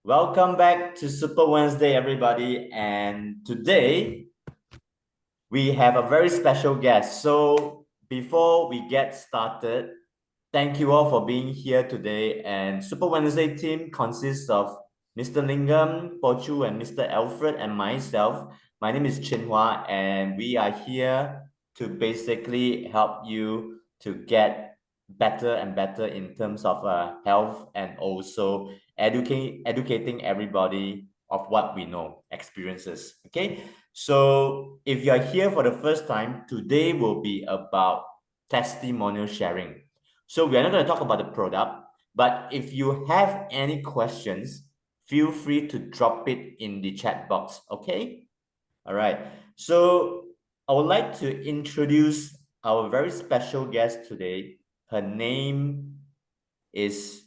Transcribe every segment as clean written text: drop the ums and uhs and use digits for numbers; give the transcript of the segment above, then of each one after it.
Welcome back to Super Wednesday, everybody. And today we have a very special guest. So before we get started, thank you all for being here today. And Super Wednesday team consists of Mr. Lingam, Pochu, and Mr. Alfred, and myself. My name is Chinhua, and we are here to basically help you to get better and better in terms of health, and also educating everybody of what we know, experiences. Okay, so if you're here for the first time, today will be about testimonial sharing. So we are not going to talk about the product, but if you have any questions, feel free to drop it in the chat box. Okay, all right. So I would like to introduce our very special guest today. Her name is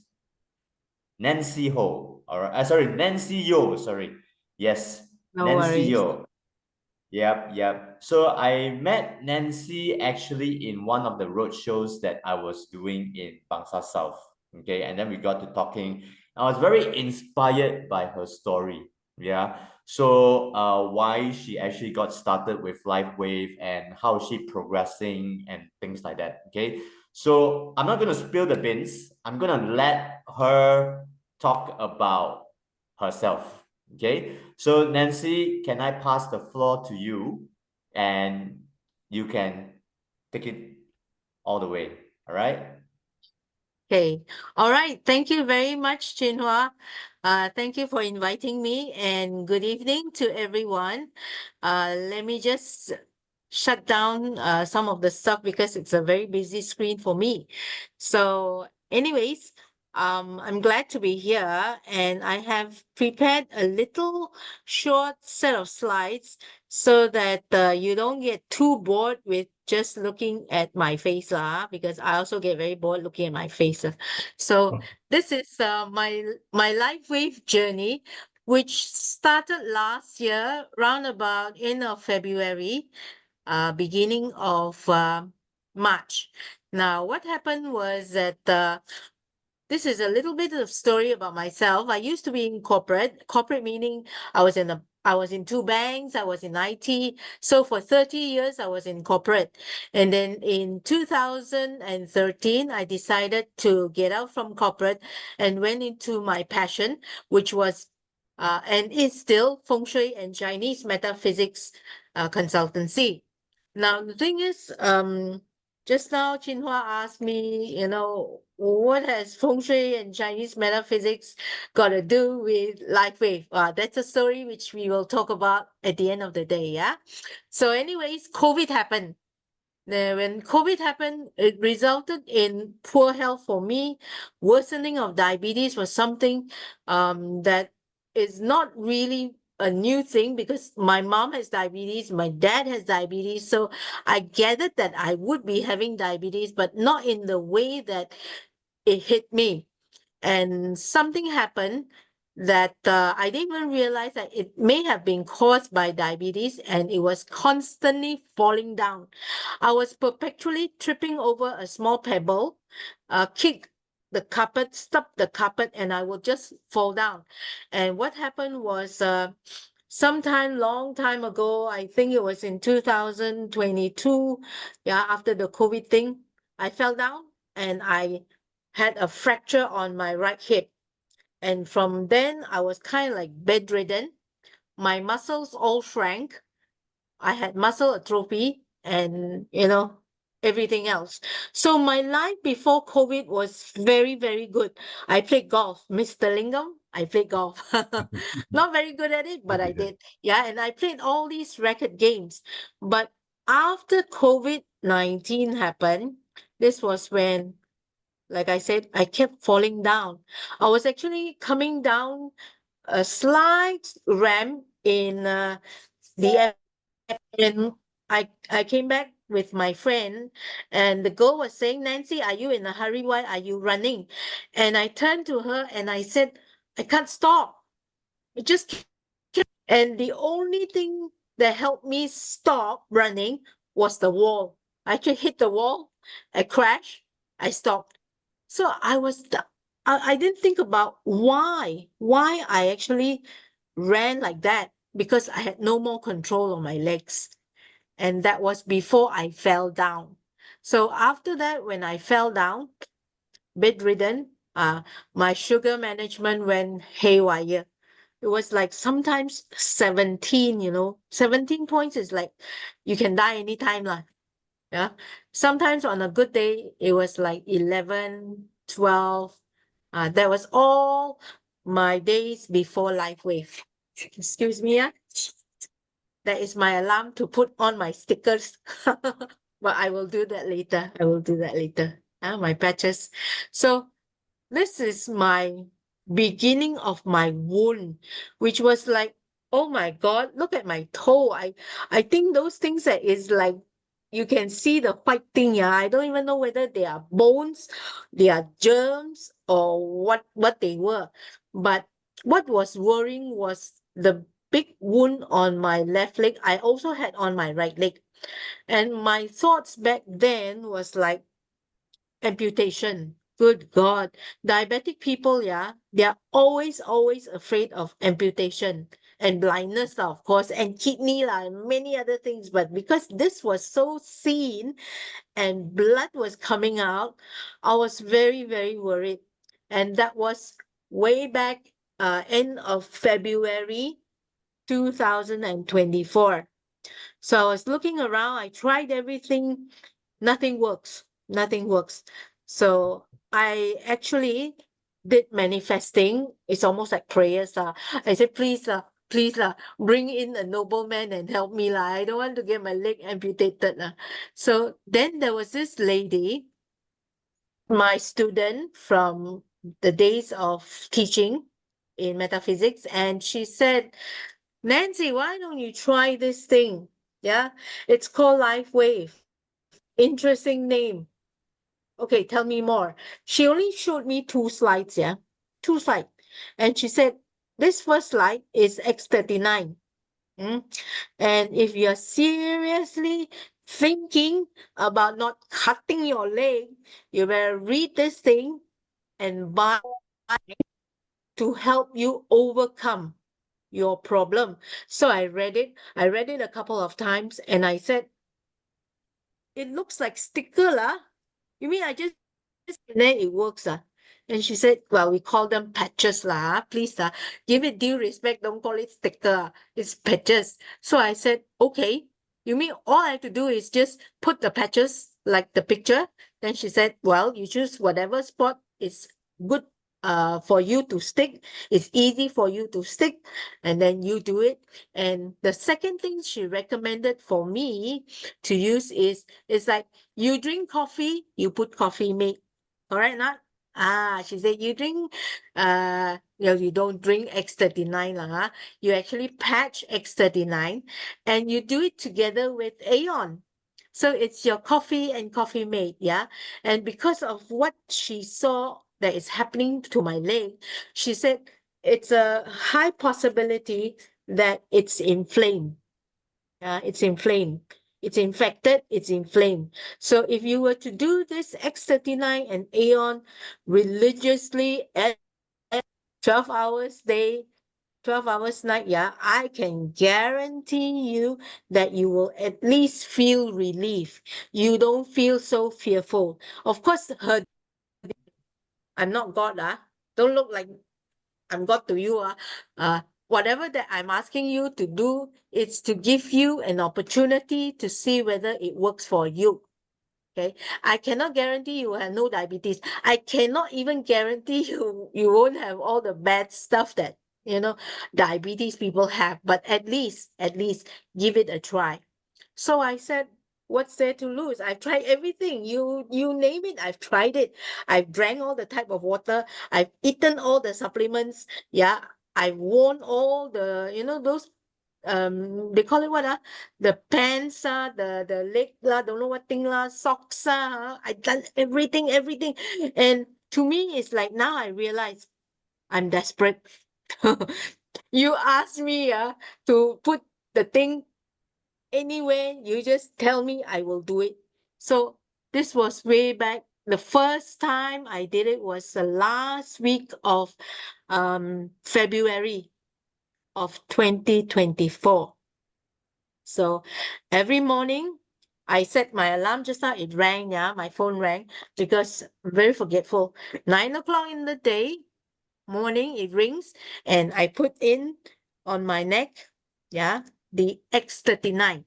Nancy Ho. All right. Sorry, Nancy Yeoh. Sorry. Yes, No Nancy worries. Yeoh. Yep. So I met Nancy actually in one of the road shows that I was doing in Bangsa South. Okay, and then we got to talking. I was very inspired by her story. Yeah. So why she actually got started with LifeWave and how she progressing and things like that. Okay. So I'm not gonna spill the beans. I'm gonna let her talk about herself. Okay. So Nancy, can I pass the floor to you, and you can take it all the way. All right. Okay. All right. Thank you very much, Chinhua. Thank you for inviting me, and good evening to everyone. Let me just shut down some of the stuff because it's a very busy screen for me. So, anyways, I'm glad to be here, and I have prepared a little short set of slides so that you don't get too bored with just looking at my face, because I also get very bored looking at my face. So this is my life wave journey, which started last year, round about end of February, beginning of March. Now, what happened was that this is a little bit of story about myself. I used to be in corporate meaning I was in two banks, I was in IT. So for 30 years I was in corporate. And then in 2013 I decided to get out from corporate and went into my passion, which was and is still feng shui and Chinese metaphysics consultancy. Now the thing is, just now, Jinhua asked me, what has feng shui and Chinese metaphysics got to do with LifeWave? That's a story which we will talk about at the end of the day, yeah? So anyways, COVID happened. When COVID happened, it resulted in poor health for me. Worsening of diabetes was something that is not really a new thing because my mom has diabetes, my dad has diabetes. So I gathered that I would be having diabetes, but not in the way that it hit me. And something happened that I didn't even realize that it may have been caused by diabetes, and it was constantly falling down. I was perpetually tripping over a small pebble, kick the carpet, stop the carpet, and I would just fall down. And what happened was sometime long time ago, I think it was in 2022, yeah, after the COVID thing, I fell down and I had a fracture on my right hip. And from then, I was kind of like bedridden. My muscles all shrank. I had muscle atrophy and, everything else. So my life before COVID was very, very good. I played golf. Mr. Lingam, I played golf. Not very good at it, but I did. Yeah. And I played all these racket games. But after COVID-19 happened, this was when, like I said, I kept falling down. I was actually coming down a slight ramp in the air, and I came back with my friend, and the girl was saying, "Nancy, are you in a hurry? Why are you running?" And I turned to her and I said, "I can't stop. It just kept." And the only thing that helped me stop running was the wall. I actually hit the wall, I crashed, I stopped. So I was I didn't think about why I actually ran like that, because I had no more control on my legs. And that was before I fell down. So after that, when I fell down, bedridden, my sugar management went haywire. It was like sometimes 17, 17 points is like you can die anytime lah. Yeah. Sometimes on a good day, it was like 11, 12. That was all my days before LifeWave. Excuse me. Yeah. That is my alarm to put on my stickers. But I will do that later. I will do that later. My patches. So this is my beginning of my wound, which was like, oh my God, look at my toe. I think those things that is like, you can see the white thing. Yeah, I don't even know whether they are bones, they are germs, or what they were. But what was worrying was the big wound on my left leg. I also had on my right leg. And my thoughts back then was like, amputation. Good God. Diabetic people, yeah, they are always, always afraid of amputation and blindness, of course, and kidney, and many other things. But because this was so seen and blood was coming out, I was very, very worried. And that was way back, end of February 2024. So I was looking around, I tried everything, nothing works. Nothing works. So I actually did manifesting. It's almost like prayers. I said, please, please, bring in a nobleman and help me. I don't want to get my leg amputated. So then there was this lady, my student from the days of teaching in metaphysics, and she said, Nancy, why don't you try this thing? Yeah, it's called LifeWave. Interesting name. Okay, tell me more. She only showed me 2 slides, yeah? 2 slides. And she said, this first slide is X39. And if you're seriously thinking about not cutting your leg, you better read this thing and buy to help you overcome your problem. So I read it. I read it a couple of times and I said, it looks like sticker lah. You mean I just and then it works and she said, well, we call them patches lah. Please give it due respect. Don't call it sticker. It's patches. So I said, okay. You mean all I have to do is just put the patches like the picture? Then she said, well, you choose whatever spot is good for you to stick. It's easy for you to stick, and then you do it. And the second thing she recommended for me to use is like, you drink coffee, you put coffee mate. Correct not? She said you drink, you don't drink X39 lah. You actually patch X39 and you do it together with Aeon. So it's your coffee and coffee mate, yeah? And because of what she saw that is happening to my leg, she said it's a high possibility that it's inflamed. It's inflamed. It's infected, it's inflamed. So if you were to do this X39 and Aeon religiously at 12 hours day, 12 hours night, I can guarantee you that you will at least feel relief. You don't feel so fearful. Of course, I'm not God. Don't look like I'm God to you. Whatever that I'm asking you to do, it's to give you an opportunity to see whether it works for you. Okay, I cannot guarantee you will have no diabetes. I cannot even guarantee you won't have all the bad stuff that diabetes people have. But at least give it a try. So I said, what's there to lose? I've tried everything. You name it, I've tried it. I've drank all the type of water. I've eaten all the supplements. Yeah, I've worn all the, those they call it what the pants the leg don't know what thing socks I've done everything. And to me it's like now I realize I'm desperate. You ask me to put the thing anyway, you just tell me, I will do it. So this was way back the first time I did it was the last week of February of 2024. So every morning I set my alarm. Just now it rang, yeah, my phone rang because I'm very forgetful. 9 o'clock in the day, morning, it rings, and I put in on my neck, yeah, the X39.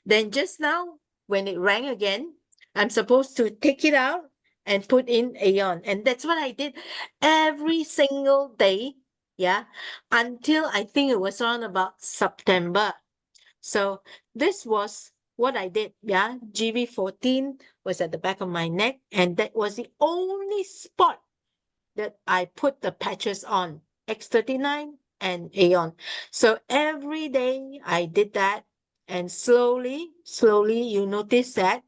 Then just now, when it rang again, I'm supposed to take it out and put in Aeon. And that's what I did every single day, yeah, until I think it was around about September. So this was what I did, yeah. GB14 was at the back of my neck, and that was the only spot that I put the patches on, X39 and Aeon. So every day I did that, and slowly, you notice that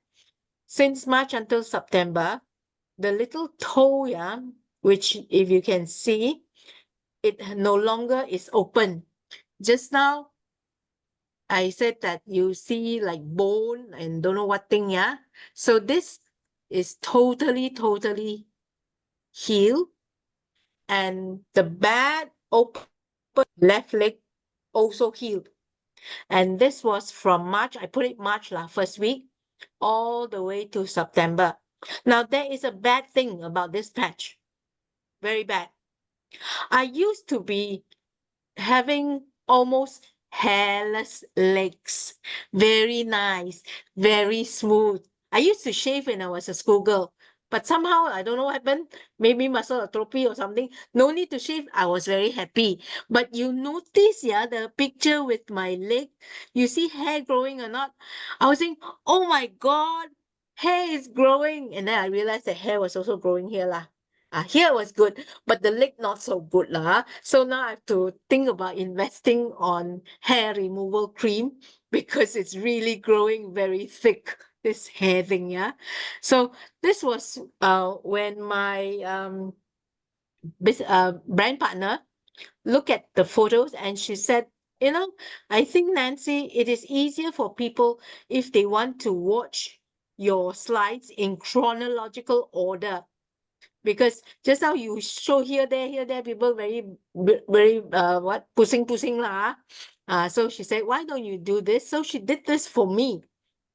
since March until September, the little toe, yeah, which if you can see, it no longer is open. Just now, I said that you see like bone and don't know what thing, yeah. So this is totally healed, and the bad open left leg also healed. And this was from March. I put it March first week, all the way to September. Now there is a bad thing about this patch, very bad. I used to be having almost hairless legs. Very nice, very smooth. I used to shave when I was a schoolgirl, but somehow I don't know what happened. Maybe muscle atrophy or something. No need to shave. I was very happy. But you notice, yeah, the picture with my leg. You see hair growing or not? I was saying, oh my God, hair is growing. And then I realized the hair was also growing here lah. Here was good, but the leg not so good lah. So now I have to think about investing on hair removal cream because it's really growing very thick, this hair thing, yeah. So this was when my brand partner looked at the photos and she said, you know, I think, Nancy, it is easier for people if they want to watch your slides in chronological order, because just now you show here there, people very what pushing lah. So she said, why don't you do this? So she did this for me.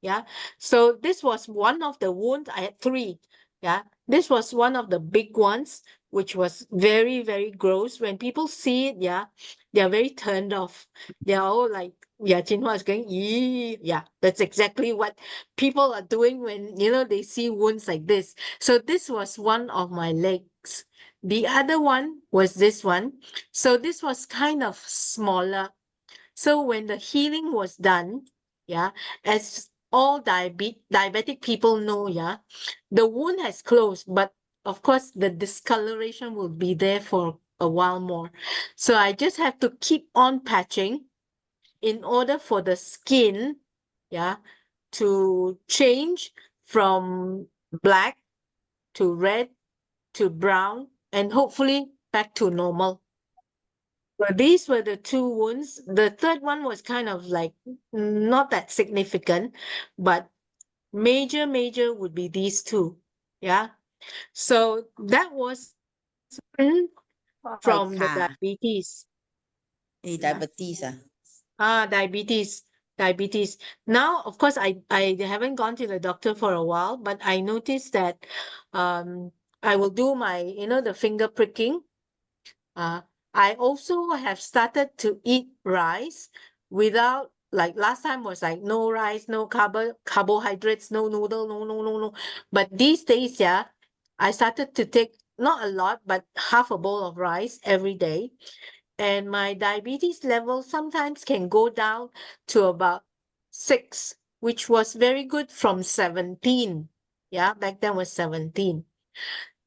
Yeah. So this was one of the wounds. I had 3. Yeah. This was one of the big ones, which was very gross. When people see it, yeah, they are very turned off. They're all like, yeah, Jinhua is going, ee. Yeah, that's exactly what people are doing when, they see wounds like this. So this was one of my legs. The other one was this one. So this was kind of smaller. So when the healing was done, yeah, as all diabetic people know, yeah, the wound has closed, but of course the discoloration will be there for a while more. So I just have to keep on patching in order for the skin, yeah, to change from black to red to brown and hopefully back to normal. Well, these were the 2 wounds. The third one was kind of like not that significant, but major would be these 2. Yeah. So that was from the diabetes. Diabetes Diabetes. Now, of course, I haven't gone to the doctor for a while, but I noticed that I will do my, the finger pricking. I also have started to eat rice without, like last time was like no rice, no carbohydrates, no noodle, no. But these days, yeah, I started to take not a lot, but half a bowl of rice every day. And my diabetes level sometimes can go down to about 6, which was very good from 17. Yeah, back then was 17.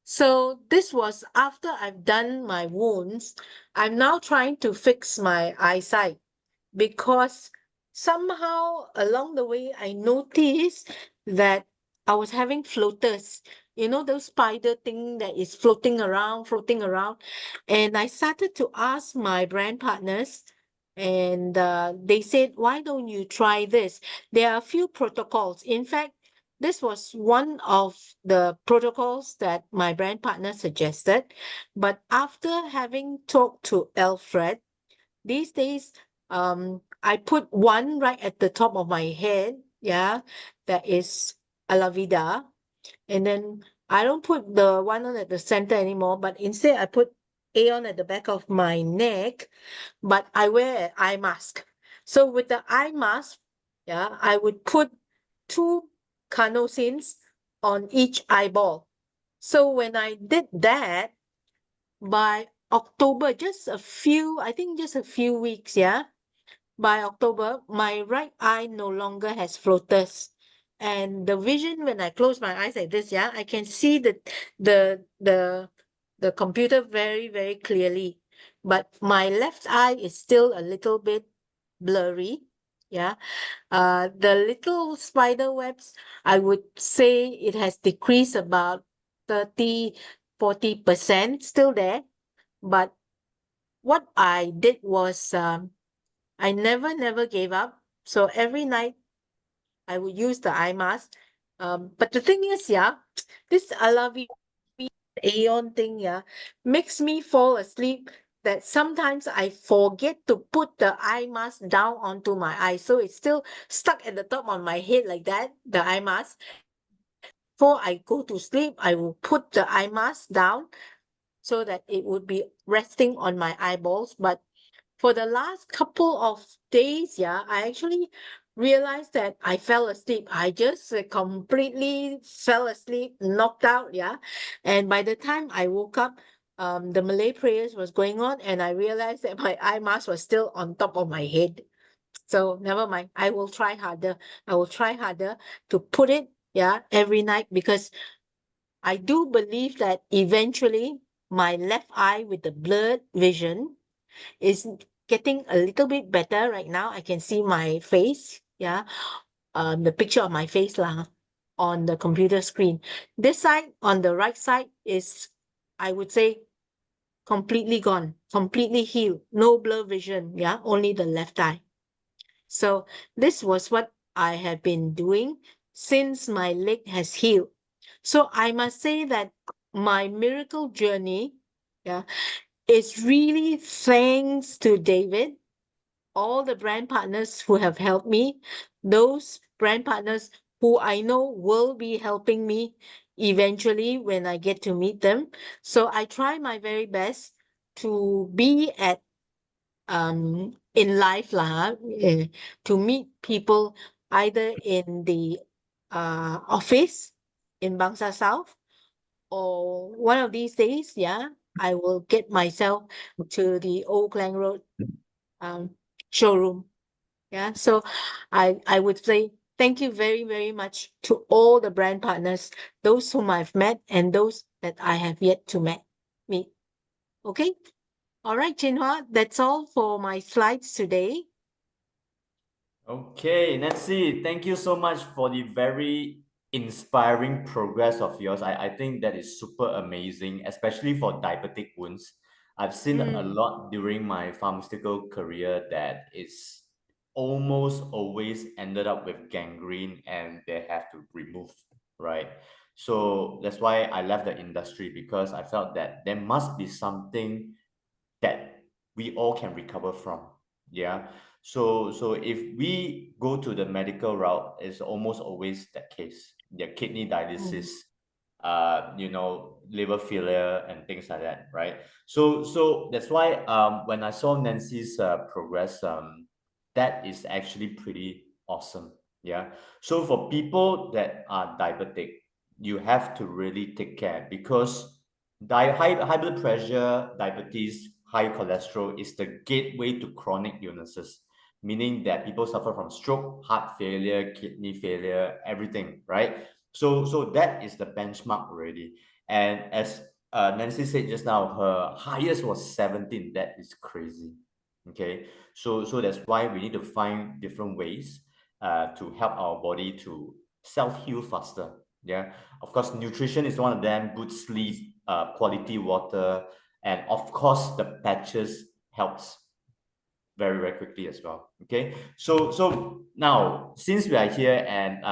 So this was after I've done my wounds. I'm now trying to fix my eyesight because somehow along the way I noticed that I was having floaters, those spider thing that is floating around. And I started to ask my brand partners, and they said, why don't you try this? There are a few protocols. In fact, this was one of the protocols that my brand partner suggested. But after having talked to Alfred, these days, I put one right at the top of my head, yeah, that is Alavida. And then I don't put the one on at the center anymore, but instead I put Aeon at the back of my neck, but I wear an eye mask. So with the eye mask, yeah, I would put 2 carnosines on each eyeball. So when I did that, by October, I think just a few weeks, yeah. By October, my right eye no longer has floaters. And the vision when I close my eyes like this, yeah, I can see the the the computer very, very clearly. But my left eye is still a little bit blurry. Yeah. The little spider webs, I would say it has decreased about 30-40% still there. But what I did was I never gave up. So every night I would use the eye mask. But the thing is, yeah, this Alavi Aeon thing, yeah, makes me fall asleep that sometimes I forget to put the eye mask down onto my eye. So it's still stuck at the top of my head like that, the eye mask. Before I go to sleep, I will put the eye mask down so that it would be resting on my eyeballs. But for the last couple of days, yeah, I actually realized that I fell asleep. I just completely fell asleep, knocked out, yeah. And by the time I woke up, the Malay prayers was going on, and I realized that my eye mask was still on top of my head. So never mind. I will try harder. I will try harder to put it, yeah, every night, because I do believe that eventually my left eye with the blurred vision is getting a little bit better right now. I can see my face, yeah, the picture of my face lah on the computer screen. This side, on the right side, is, I would say, completely gone, completely healed, no blur vision, yeah, only the left eye. So this was what I have been doing since my leg has healed. So I must say that my miracle journey, yeah, is really thanks to David, all the brand partners who have helped me, those brand partners who I know will be helping me eventually when I get to meet them. So I try my very best to be at in life lah, to meet people either in the office in Bangsa South, or one of these days, yeah, I will get myself to the Old Klang Road um, showroom. Yeah, so I would say thank you very, very much to all the brand partners, those whom I've met and those that I have yet to meet. Okay. All right, Jinhua, that's all for my slides today. Okay, Nancy, thank you so much for the very inspiring progress of yours. I think that is super amazing, especially for diabetic wounds. I've seen a lot during my pharmaceutical career that it's almost always ended up with gangrene and they have to remove, right? So that's why I left the industry, because I felt that there must be something that we all can recover from. Yeah. So if we go to the medical route, it's almost always the case. The kidney dialysis, liver failure and things like that, right? So that's why when I saw Nancy's progress, that is actually pretty awesome. Yeah. So for people that are diabetic, you have to really take care, because high blood pressure, diabetes, high cholesterol is the gateway to chronic illnesses, meaning that people suffer from stroke, heart failure, kidney failure, everything, right? So that is the benchmark already. And as Nancy said just now, her highest was 17. That is crazy. Okay, so that's why we need to find different ways to help our body to self-heal faster. Yeah, of course, nutrition is one of them. Good sleep, quality water, and of course, the patches helps very, very quickly as well. Okay, so now since we are here and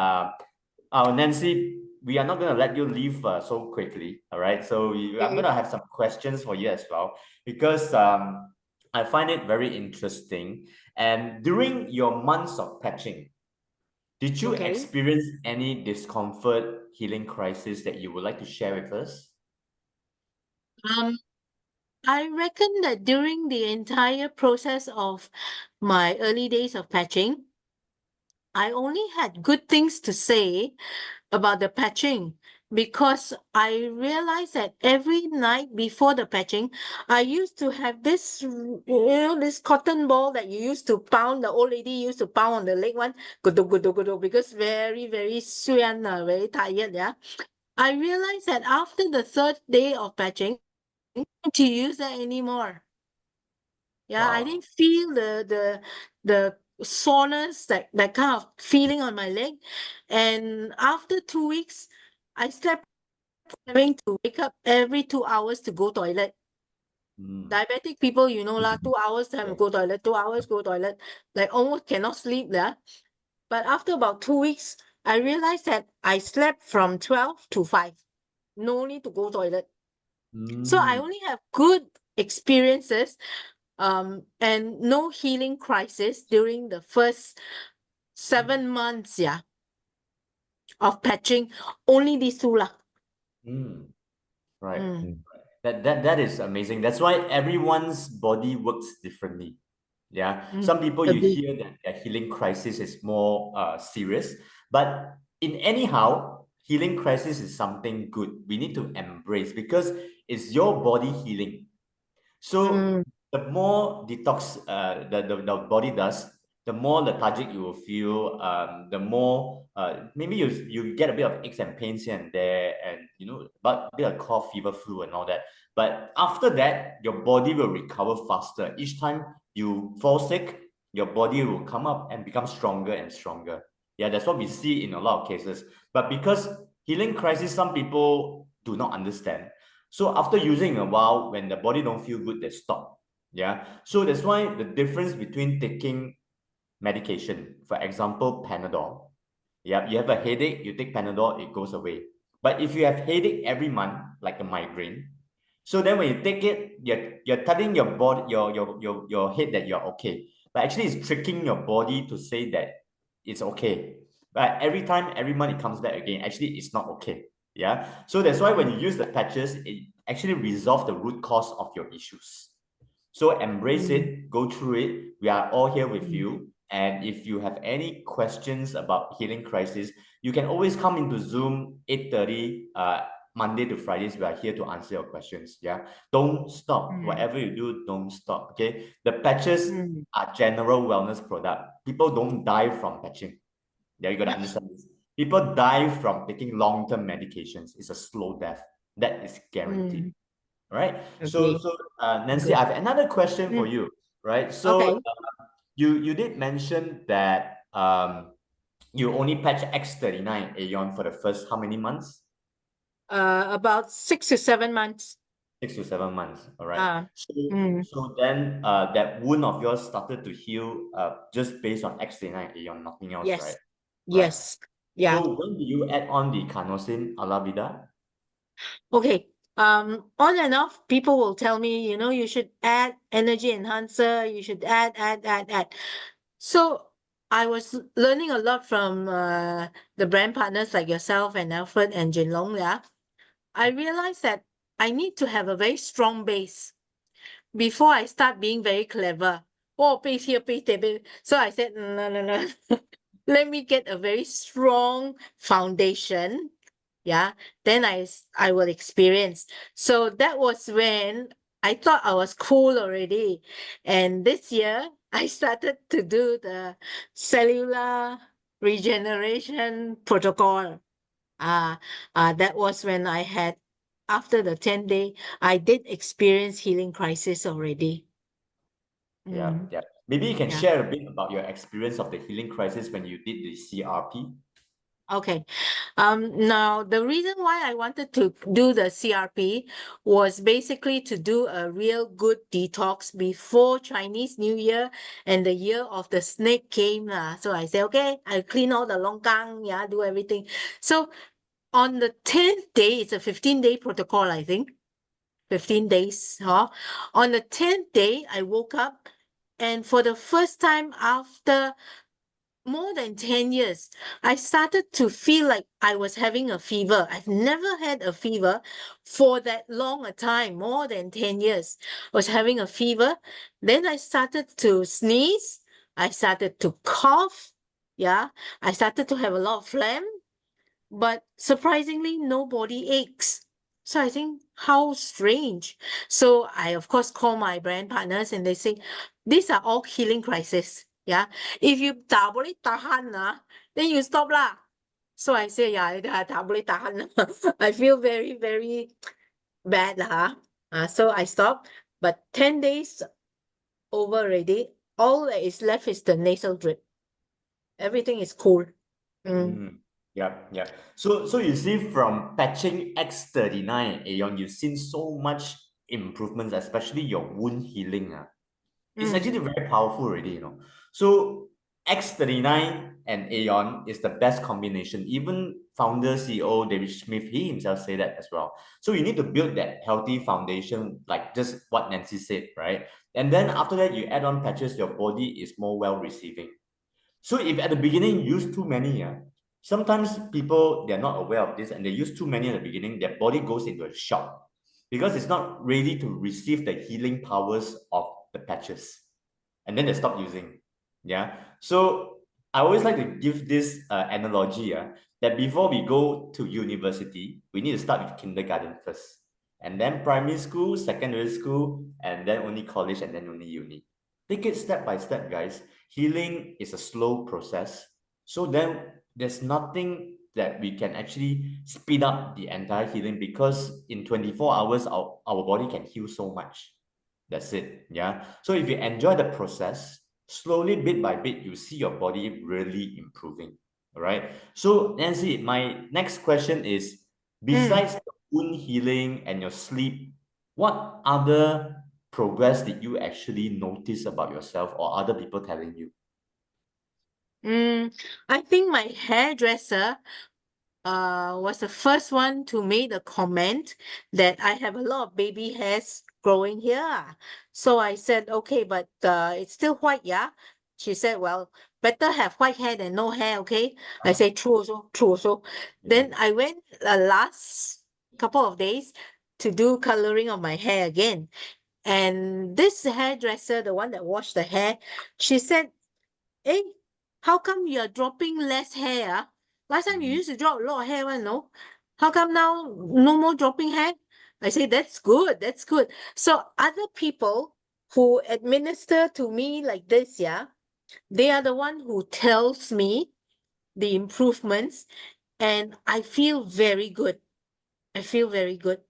Nancy, we are not going to let you leave so quickly. All right. So I'm going to have some questions for you as well, because I find it very interesting. And during your months of patching, did you experience any discomfort, healing crisis that you would like to share with us? I reckon that during the entire process of my early days of patching, I only had good things to say about the patching, because I realized that every night before the patching, I used to have this, this cotton ball that you used to pound, the old lady used to pound on the leg one, because very, very suan, very tired, yeah. I realized that after the third day of patching, I didn't to use that anymore. Yeah, I Wow. didn't feel the soreness, that kind of feeling on my leg. And after 2 weeks, I slept having to wake up every 2 hours to go toilet. Diabetic people, you know lah, 2 hours time to go toilet, 2 hours go toilet, like almost cannot sleep lah. But after about 2 weeks, I realized that I slept from 12 to 5. No need to go toilet. So I only have good experiences, and no healing crisis during the first 7 months, yeah, of patching. Only these two lah. Right. That is amazing. That's why everyone's body works differently. Yeah. Some people you Agree. hear that their healing crisis is more serious, but in anyhow, healing crisis is something good. We need to embrace, because it's your body healing. So the more detox the body does, the more lethargic you will feel. The more maybe you get a bit of aches and pains here and there, and but a bit of cough, fever, flu, and all that. But after that, your body will recover faster. Each time you fall sick, your body will come up and become stronger and stronger. Yeah, that's what we see in a lot of cases. But because healing crisis, some people do not understand. So after using a while, when the body don't feel good, they stop. Yeah. So that's why the difference between taking medication, for example, Panadol. Yeah, you have a headache, you take Panadol, it goes away. But if you have headache every month, like a migraine, so then when you take it, you're telling your body, your head that you're okay. But actually it's tricking your body to say that it's okay. But every time, every month it comes back again, actually it's not okay. Yeah. So that's why when you use the patches, it actually resolves the root cause of your issues. So embrace it, go through it. We are all here with you. And if you have any questions about healing crisis, you can always come into Zoom 8:30 Monday to Fridays. We are here to answer your questions. Yeah. Don't stop. Whatever you do, don't stop. Okay. The patches are general wellness product. People don't die from patching. Yeah, you got to understand this. People die from taking long-term medications. It's a slow death. That is guaranteed. Right. So Nancy, I have another question for you. Right. So you did mention that you only patch X39 Aeon for the first how many months? About 6 to 7 months. 6 to 7 months. All right. So then that wound of yours started to heal just based on X39 Aeon, nothing else, Yes. right? Yes. Yeah. So when do you add on the carnosine Alavida? Okay. On and off, people will tell me, you should add energy enhancer, you should add. So I was learning a lot from the brand partners like yourself and Alfred and Jinlong, yeah. I realized that I need to have a very strong base before I start being very clever. Oh, base here, base there, base. So I said, no. Let me get a very strong foundation. Yeah, then I will experience. So that was when I thought I was cool already. And this year, I started to do the cellular regeneration protocol. That was when I had, after the 10 day, I did experience healing crisis already. Yeah. Maybe you can share a bit about your experience of the healing crisis when you did the CRP. Okay. Now the reason why I wanted to do the CRP was basically to do a real good detox before Chinese New Year and the year of the snake came. So I said, okay, I'll clean all the longkang, yeah, do everything. So on the 10th day, it's a 15-day protocol, I think. 15 days, huh? On the 10th day, I woke up, and for the first time after more than 10 years, I started to feel like I was having a fever. I've never had a fever for that long a time, more than 10 years. I was having a fever. Then I started to sneeze. I started to cough. Yeah. I started to have a lot of phlegm, but surprisingly, no body aches. So I think, how strange. So I, of course, call my brand partners and they say, these are all healing crises. Yeah. If you tak boleh tahan, then you stop lah. So I say, yeah, tak boleh tahan. I feel very, very bad lah. So I stop. But 10 days over already. All that is left is the nasal drip. Everything is cool. Yeah. So you see, from patching X39 and Aeon, you've seen so much improvements, especially your wound healing. It's actually very powerful already, you know. So X39 and Aeon is the best combination. Even founder CEO David Smith, he himself say that as well. So you need to build that healthy foundation, like just what Nancy said, right? And then after that, you add on patches, your body is more well receiving. So if at the beginning you use too many, sometimes people, they're not aware of this and they use too many at the beginning, their body goes into a shock because it's not ready to receive the healing powers of the patches. And then they stop using. Yeah. So I always like to give this analogy that before we go to university, we need to start with kindergarten first. And then primary school, secondary school, and then only college, and then only uni. Take it step by step, guys. Healing is a slow process. So then there's nothing that we can actually speed up the entire healing, because in 24 hours, our body can heal so much. That's it. Yeah. So if you enjoy the process, slowly, bit by bit, you see your body really improving. All right. So Nancy, my next question is, besides the wound healing and your sleep, what other progress did you actually notice about yourself or other people telling you? I think my hairdresser was the first one to make a comment that I have a lot of baby hairs growing here. So I said, okay, but it's still white, yeah? She said, well, better have white hair than no hair, okay? I say, true also, true also. Then I went last couple of days to do coloring of my hair again. And this hairdresser, the one that washed the hair, she said, hey, how come you're dropping less hair? Last time you used to drop a lot of hair, no? How come now no more dropping hair? I say, that's good, that's good. So other people who administer to me like this, yeah, they are the one who tells me the improvements, and I feel very good. I feel very good.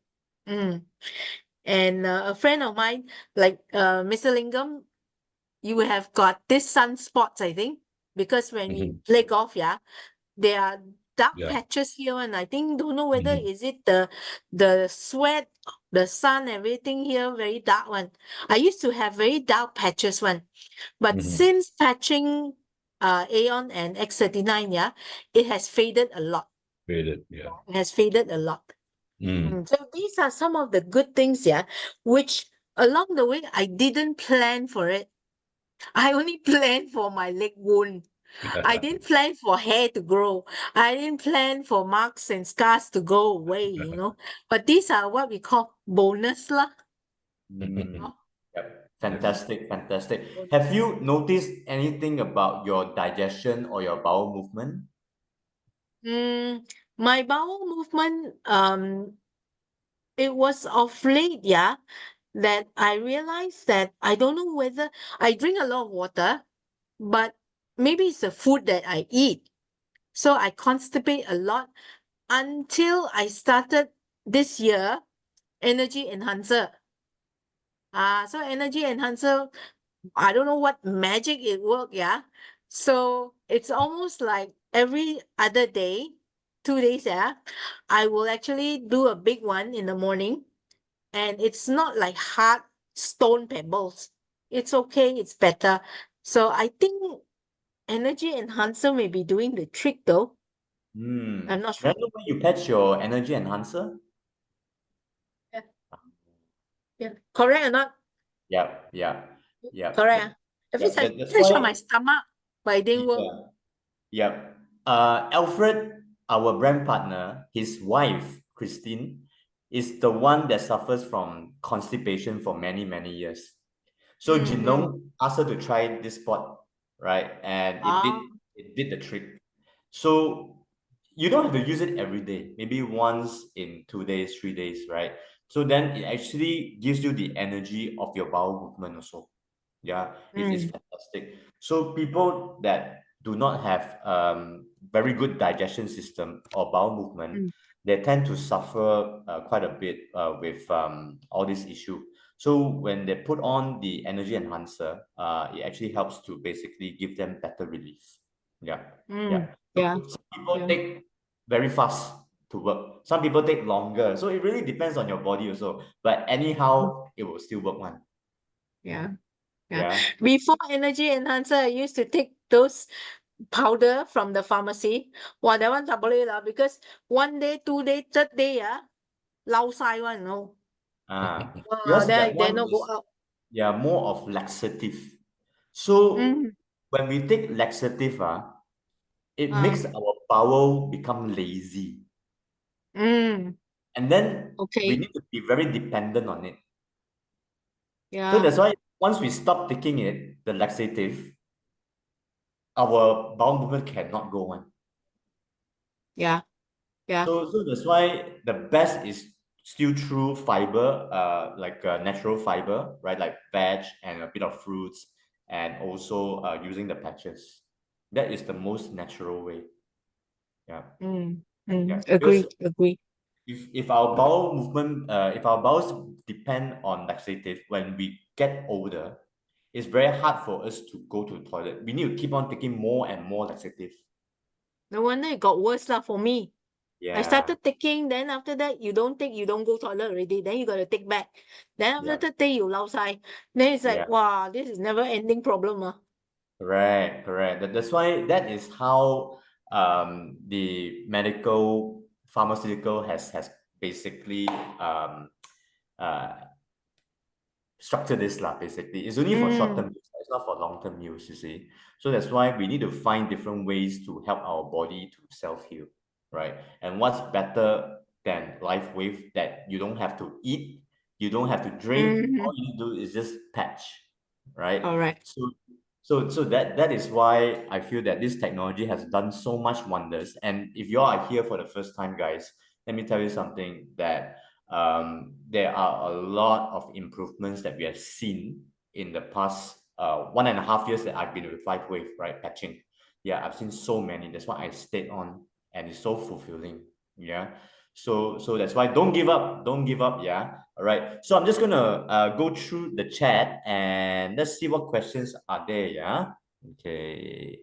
And a friend of mine, like Mr. Lingam, you have got this sunspots, I think, because when we play golf, yeah, there are dark patches here, and I think don't know whether is it the sweat, the sun, everything here very dark one. I used to have very dark patches one, but since patching Aeon and X39, yeah, it has faded a lot. Faded, yeah. It has faded a lot. So these are some of the good things, yeah, which along the way I didn't plan for it. I only planned for my leg wound. I didn't plan for hair to grow. I didn't plan for marks and scars to go away, you know. But these are what we call bonus lah. Yep. Fantastic. Have you noticed anything about your digestion or your bowel movement? My bowel movement, it was of late, yeah, that I realized that I don't know whether I drink a lot of water, but maybe it's the food that I eat. So I constipate a lot until I started this year energy enhancer. So energy enhancer, I don't know what magic it worked, yeah. So it's almost like every other day, 2 days, yeah, I will actually do a big one in the morning. And it's not like hard stone pebbles. It's okay, it's better. So I think energy enhancer may be doing the trick though. I'm not May I sure. know where you patch your energy enhancer? Yeah. Yeah. Correct or not? Yep. Correct. If it's like That's touch on why. my stomach, but it didn't work. Yep. Alfred, our brand partner, his wife, Christine, is the one that suffers from constipation for many, many years. So Jinlong asked her to try this spot, right? And it did the trick. So you don't have to use it every day, maybe once in 2 days, 3 days, right? So then it actually gives you the energy of your bowel movement also. Yeah, it's fantastic. So people that do not have very good digestion system or bowel movement, they tend to suffer quite a bit with all this issue. So when they put on the energy enhancer, it actually helps to basically give them better relief. Yeah. Yeah. Some people take very fast to work. Some people take longer. So it really depends on your body also. But anyhow, it will still work one. Yeah. Yeah. Before energy enhancer, I used to take those powder from the pharmacy. Wow, that one tak boleh lah because 1 day, 2 day, third day, lao sai one, no. Because Then I that dare one not go is out. more of laxative. So Mm. when we take laxative, it Ah. makes our bowel become lazy. And then we Okay. need to be very dependent on it. So Yeah. that's why once we stop taking it, the laxative, our bowel movement cannot go on. Yeah. So that's why the best is still through fiber, like natural fiber, right? Like veg and a bit of fruits, and also using the patches. That is the most natural way. Yeah. Yeah. Because Agree. if our bowel movement, if our bowels depend on laxative when we get older, it's very hard for us to go to the toilet. We need to keep on taking more and more laxative. No wonder it got worse lah for me. I Yeah. started taking, then after that you don't take, you don't go toilet already. Then you got to take back. Then after Yeah. the day you lao sai. Then it's like, Yeah. wow, this is never ending problem. Correct. That's why that is how the medical pharmaceutical has basically structure this lah. Basically, it's only for short term use. It's not for long term use. You see, so that's why we need to find different ways to help our body to self heal, right? And what's better than LifeWave that you don't have to eat, you don't have to drink. All you need to do is just patch, right? Correct. So that is why I feel that this technology has done so much wonders. And if you all are here for the first time, guys, let me tell you something that there are a lot of improvements that we have seen in the past 1.5 years that I've been with LifeWave, right? Patching. Yeah, I've seen so many. That's why I stayed on, and it's so fulfilling. Yeah. So that's why don't give up. Don't give up. Yeah. All right. So I'm just gonna go through the chat and let's see what questions are there. Yeah. Okay.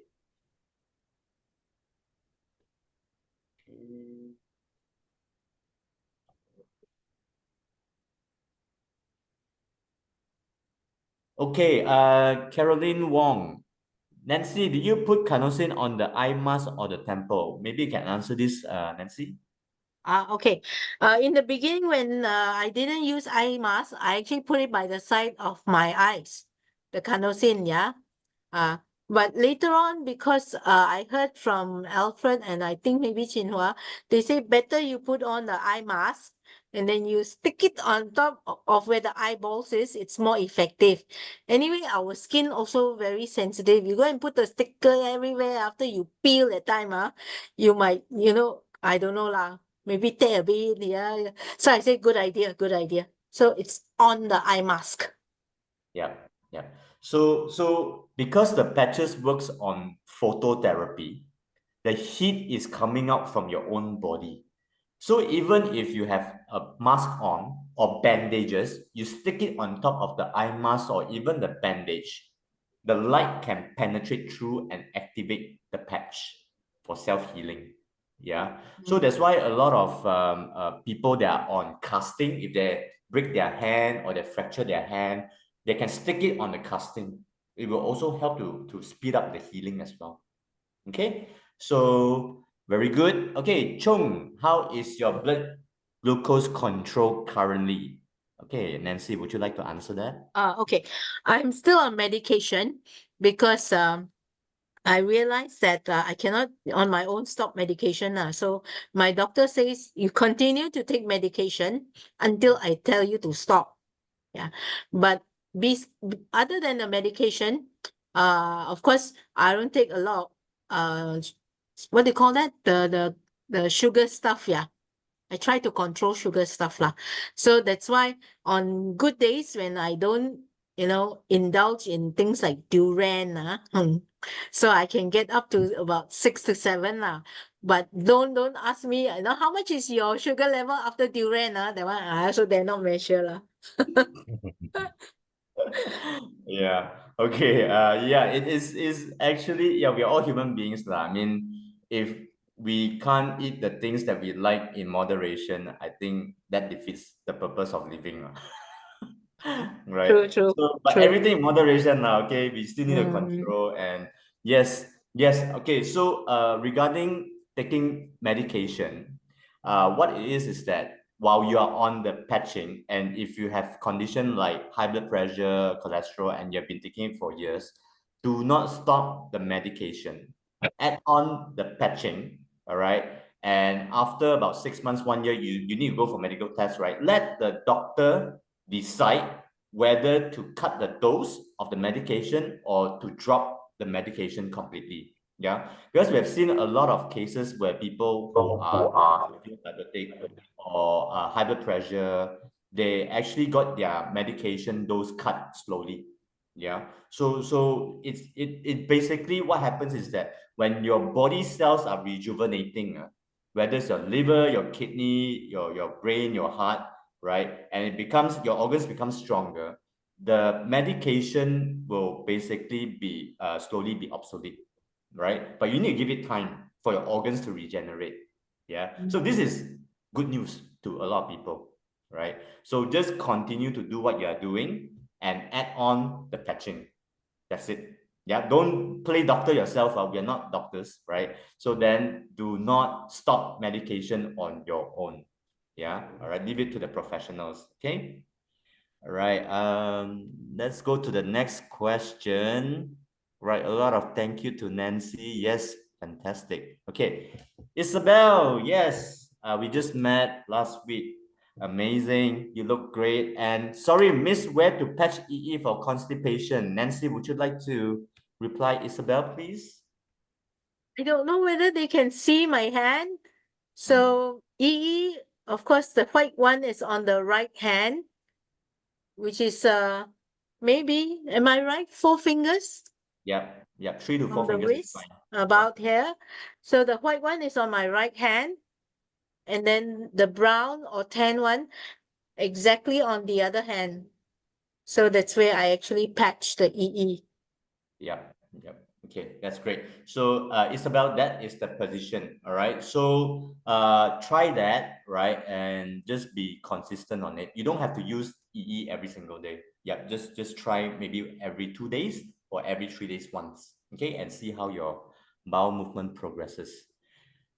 Okay, Caroline Wong. Nancy, did you put carnosine on the eye mask or the temple? Maybe you can answer this, Nancy. Okay. In the beginning, when I didn't use eye mask, I actually put it by the side of my eyes, the carnosine, yeah. But later on, because I heard from Alfred and I think maybe Chinhua, they say better you put on the eye mask and then you stick it on top of where the eyeballs is. It's more effective. Anyway, our skin also very sensitive. You go and put the sticker everywhere after you peel that time, you might, I don't know lah. Maybe take a bit, yeah. So I say good idea. So it's on the eye mask. Yeah. So because the patches works on phototherapy, the heat is coming out from your own body. So even if you have a mask on or bandages, you stick it on top of the eye mask or even the bandage, the light can penetrate through and activate the patch for self-healing. Yeah. So that's why a lot of people that are on casting, if they break their hand or they fracture their hand, they can stick it on the casting. It will also help to speed up the healing as well. Okay. So very good. Okay, Chung, how is your blood glucose control currently? Okay, Nancy, would you like to answer that? Okay. I'm still on medication because I realized that I cannot on my own stop medication. So my doctor says you continue to take medication until I tell you to stop. Yeah. But other than the medication, of course, I don't take a lot what do you call that? The sugar stuff, yeah. I try to control sugar stuff lah. So that's why on good days when I don't, indulge in things like durian, so I can get up to about 6 to 7 lah. But don't ask me, how much is your sugar level after durian? That one I also dare not measure lah. Yeah. Okay. Yeah, it is actually, yeah, we're all human beings lah. I mean, if we can't eat the things that we like in moderation, I think that defeats the purpose of living. Right. True. But everything in moderation now, okay, we still need to Mm. control. And yes. Okay. So regarding taking medication, what it is that while you are on the patching, and if you have condition like high blood pressure, cholesterol, and you've been taking it for years, do not stop the medication. Add on the patching, all right? And after about 6 months, 1 year, you need to go for medical tests, right? Let the doctor decide whether to cut the dose of the medication or to drop the medication completely. Yeah, because we have seen a lot of cases where people who are diabetic or high blood pressure, they actually got their medication dose cut slowly. Yeah, so it basically what happens is that when your body cells are rejuvenating, whether it's your liver, your kidney, your brain, your heart, right, and your organs become stronger, the medication will basically be slowly be obsolete, right? But you need to give it time for your organs to regenerate. Yeah. So this is good news to a lot of people, right? So just continue to do what you are doing and add on the patching. That's it. Yeah. Don't play doctor yourself. We are not doctors, right? So then do not stop medication on your own. Yeah. All right. Leave it to the professionals. Okay. All right. Let's go to the next question. Right, a lot of thank you to Nancy. Yes, fantastic. Okay, Isabel. Yes, we just met last week. Amazing. You look great. And sorry, miss, where to patch EE for constipation? Nancy, would you like to reply, Isabel, please? I don't know whether they can see my hand. So EE, of course, the white one is on the right hand, which is maybe, am I right? 4 fingers Yep, 3 to 4 on the fingers is wrist, fine. about here. So the white one is on my right hand, and then the brown or tan one exactly on the other hand. So that's where I actually patch the EE. Yep. Okay, that's great. So Isabel, that is the position. All right. So try that, right? And just be consistent on it. You don't have to use EE every single day. Yep, just try maybe every 2 days or every 3 days once. Okay, and see how your bowel movement progresses.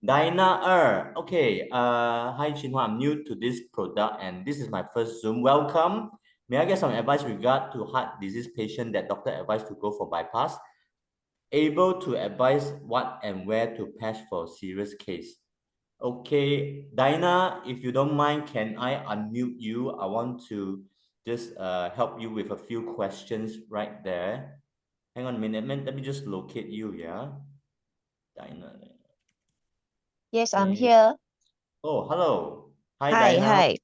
Dinah okay. Hi Jinhua, I'm new to this product and this is my first Zoom. Welcome. May I get some advice regard to heart disease patient that doctor advised to go for bypass? Able to advise what and where to patch for serious case. Okay, Dinah, if you don't mind, can I unmute you? I want to just help you with a few questions right there. Hang on a minute, let me just locate you, yeah? Dinah. Yes, I'm Okay. here. Oh, hello. Hi, Hi, Dinah. hi.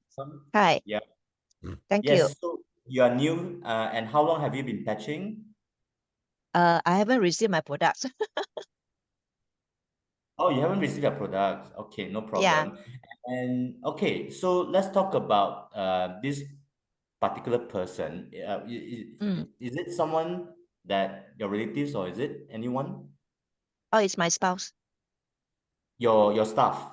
Hi. Yeah. Thank you. Yes, so you are new, and how long have you been patching? I haven't received my products. Oh, you haven't received your products. Okay, no Yeah. problem. And okay, so let's talk about this particular person. Mm. Is it someone that your relatives, or is it anyone? Oh, it's my spouse. Your staff?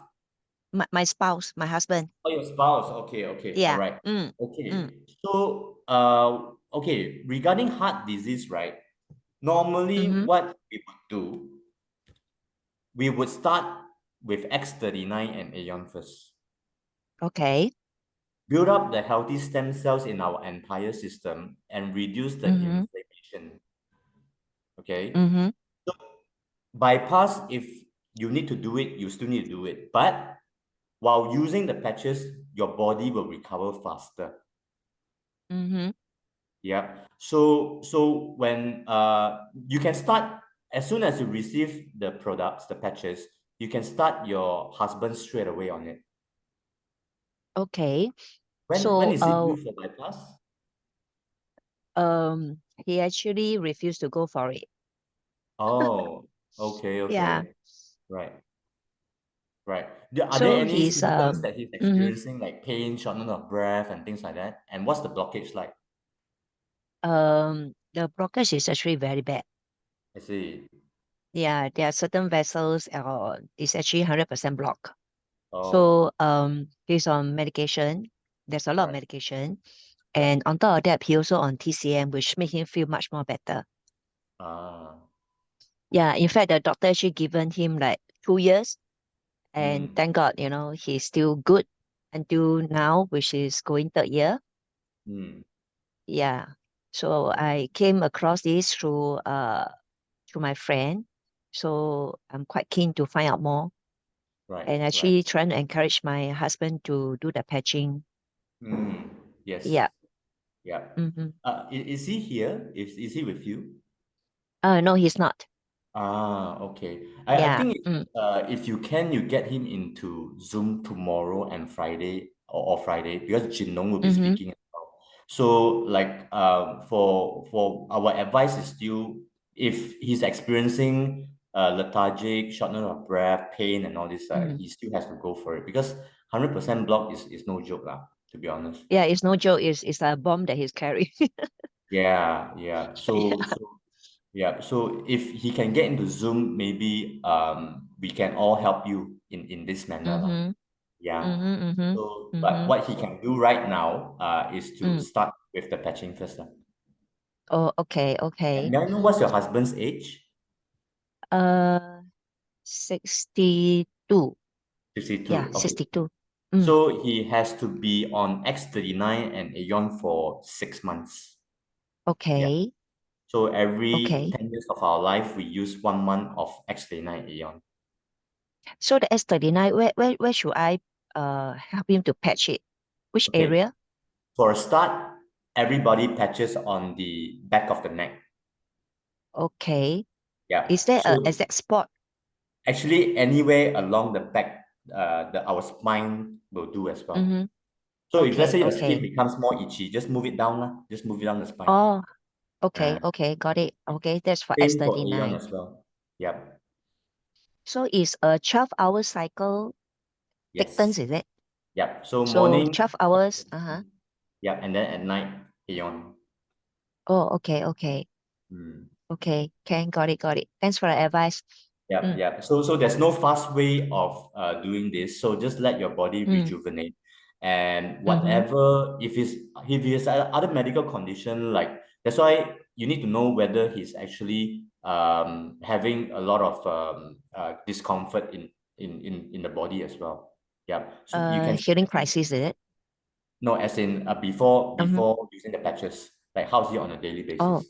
My spouse, my husband. Oh, your spouse. Okay, okay, all Yeah. right. Mm. Okay. So, okay, regarding heart disease, right? Normally, what we would do, we would start with X39 and Aeon first. Okay. Build up the healthy stem cells in our entire system and reduce the inflammation. Okay. So bypass, if you need to do it, you still need to do it. But while using the patches, your body will recover faster. Yeah. So when you can start as soon as you receive the products, the patches, you can start your husband straight away on it. Okay. When is it due for bypass? He actually refused to go for it. Oh, okay, okay. Yeah. Right. Are there So any he's symptoms that he's experiencing, like pain, shortness of breath, and things like that? And what's the blockage like? the blockage is actually very bad. I see. Yeah, there are certain vessels it's actually 100% blocked. Oh, So he's on medication. There's a lot of right. medication. Yeah. And on top of that, he also on TCM, which made him feel much more better. Ah. Yeah, in fact, the doctor actually given him like 2 years. And thank God, he's still good until now, which is going 3rd year. Yeah. So I came across this through my friend. So I'm quite keen to find out more. Right. And actually trying to encourage my husband to do the patching. Yes. Yeah. Yeah. Is he here? Is he with you? No, he's not. Okay. I Yeah. think if you can, you get him into Zoom tomorrow and Friday or Friday, because Jinlong will be speaking as well. So like for our advice is still, if he's experiencing lethargic, shortness of breath, pain, and all this, he still has to go for it, because 100% block is no joke lah, to be honest. Yeah, it's no joke. It's a bomb that he's carrying. Yeah. So if he can get into Zoom, maybe we can all help you in this manner lah. Yeah. So but what he can do right now is to start with the patching first lah. Oh, okay. And may I know what's your husband's age? 62. 62. Yeah, Okay. 62. So he has to be on X39 and Aeon for 6 months. Okay. So every Okay. 10 years of our life, we use 1 month of X39 Aeon. So the S39, where should I help him to patch it? Which Okay. area? For a start, everybody patches on the back of the neck. Okay. Yeah. Is there So an exact spot? actually, anywhere along the back, our spine will do as well. So if let's say your skin becomes more itchy, just move it down lah. Just move it down the spine. Oh, okay. Got it. Okay, that's for Same for Aeon S39. as well. Yep. So it's a 12-hour cycle take turns, Yes. is it? Yep. So So morning. 12 hours. Yep. And then at night, Aeon. Oh, okay. Okay, got it. Thanks for the advice. Yeah. So there's no fast way of doing this. So just let your body rejuvenate, and whatever, if he's other medical condition, like, that's why you need to know whether he's actually having a lot of discomfort in the body as well. Yeah. So you can Hearing crisis, is it? no, as in before using the patches, like how's he on a daily basis?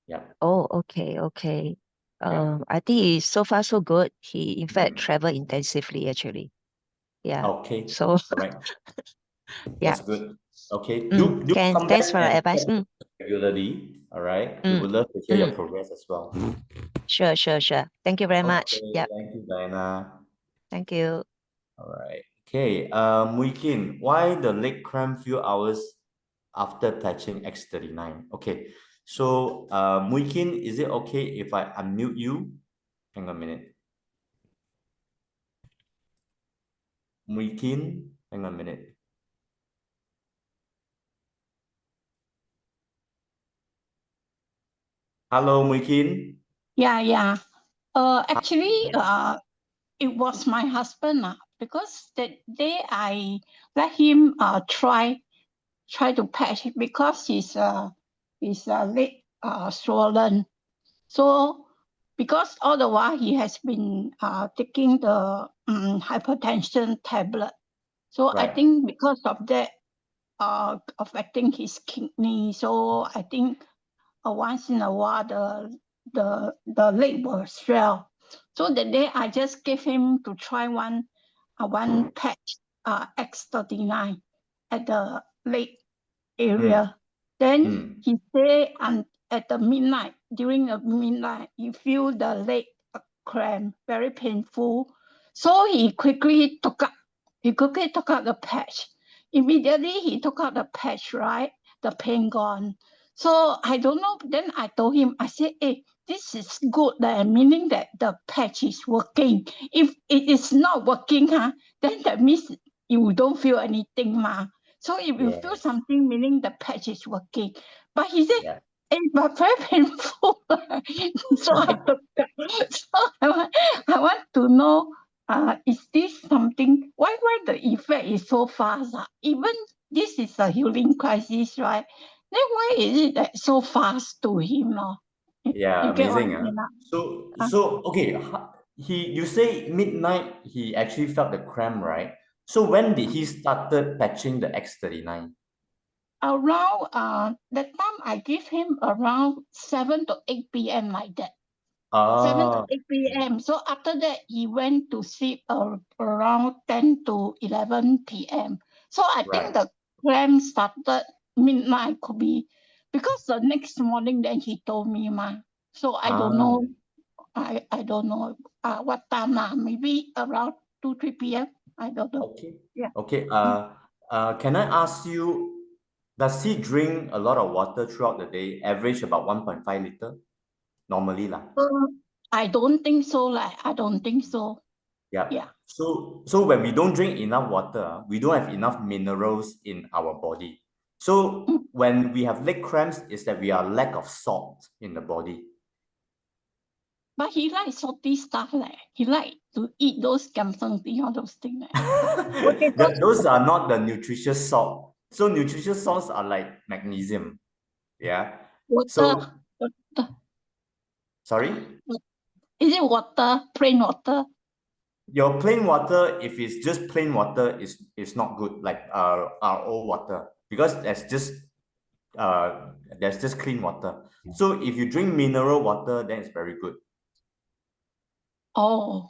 Yeah. Oh, okay. I think it's so far so good. He in fact travel intensively actually. Yeah. Okay. So All right. yeah. That's good. Okay. Do come Thanks back for the and advice. talk regularly. All right. We would love to hear your progress as well. Sure. Thank you very much. Okay. Yep. Thank you, Diana. Thank you. All right. Okay. Mui Kin, why the leg cramp few hours after patching X39? Okay. So, Mui Kin, is it okay if I unmute you? Hang on a minute. Mui Kin, hang on a minute. Hello, Muikin. Yeah. Actually, it was my husband because that day I let him try to patch it because his leg swollen. So because all the while he has been taking the hypertension tablet. So I Right. think because of that affecting his kidney. So I think once in a while the leg will swell. So the day I just gave him to try one patch X39 at the leg area. Then he say at the midnight, during the midnight, he feel the leg cramp, very painful. So he quickly took out the patch. Immediately he took out the patch, right? The pain gone. So I don't know. Then I told him, I said, hey, this is good, meaning that the patch is working. If it is not working, then that means you don't feel anything, ma. So if you feel something, meaning the patch is working. But he said, but very painful. So I took that. So I want to know, is this something, why the effect is so fast? Even this is a healing crisis, right? Then why is it so fast to him? Yeah, You get what I amazing. mean, So okay, you say midnight he actually felt the cramp, right? So when did he started patching the X39? Around that time I give him around 7 to 8 p.m. like that. 7 to 8 p.m. So after that, he went to sleep around 10 to 11 p.m. So I think the cramp started midnight, could be because the next morning then he told me, ma. So I don't know. I don't know what time now. Maybe around 2, 3 p.m. I don't know. Okay. Yeah. Okay. Can I ask you, does he drink a lot of water throughout the day? Average about 1.5 liter? Normally lah. I don't think so. I don't think so. Yeah. So when we don't drink enough water, we don't have enough minerals in our body. So when we have leg cramps, is that we are lack of salt in the body. But he likes salty stuff. He like to eat those gamseng, all those things. Those are not the nutritious salt. So nutritious salts are like magnesium. Yeah. Water. Sorry? Is it water? Plain water? Your plain water, if it's just plain water, is not good, like RO water, because there's just clean water. So if you drink mineral water, then it's very good. Oh,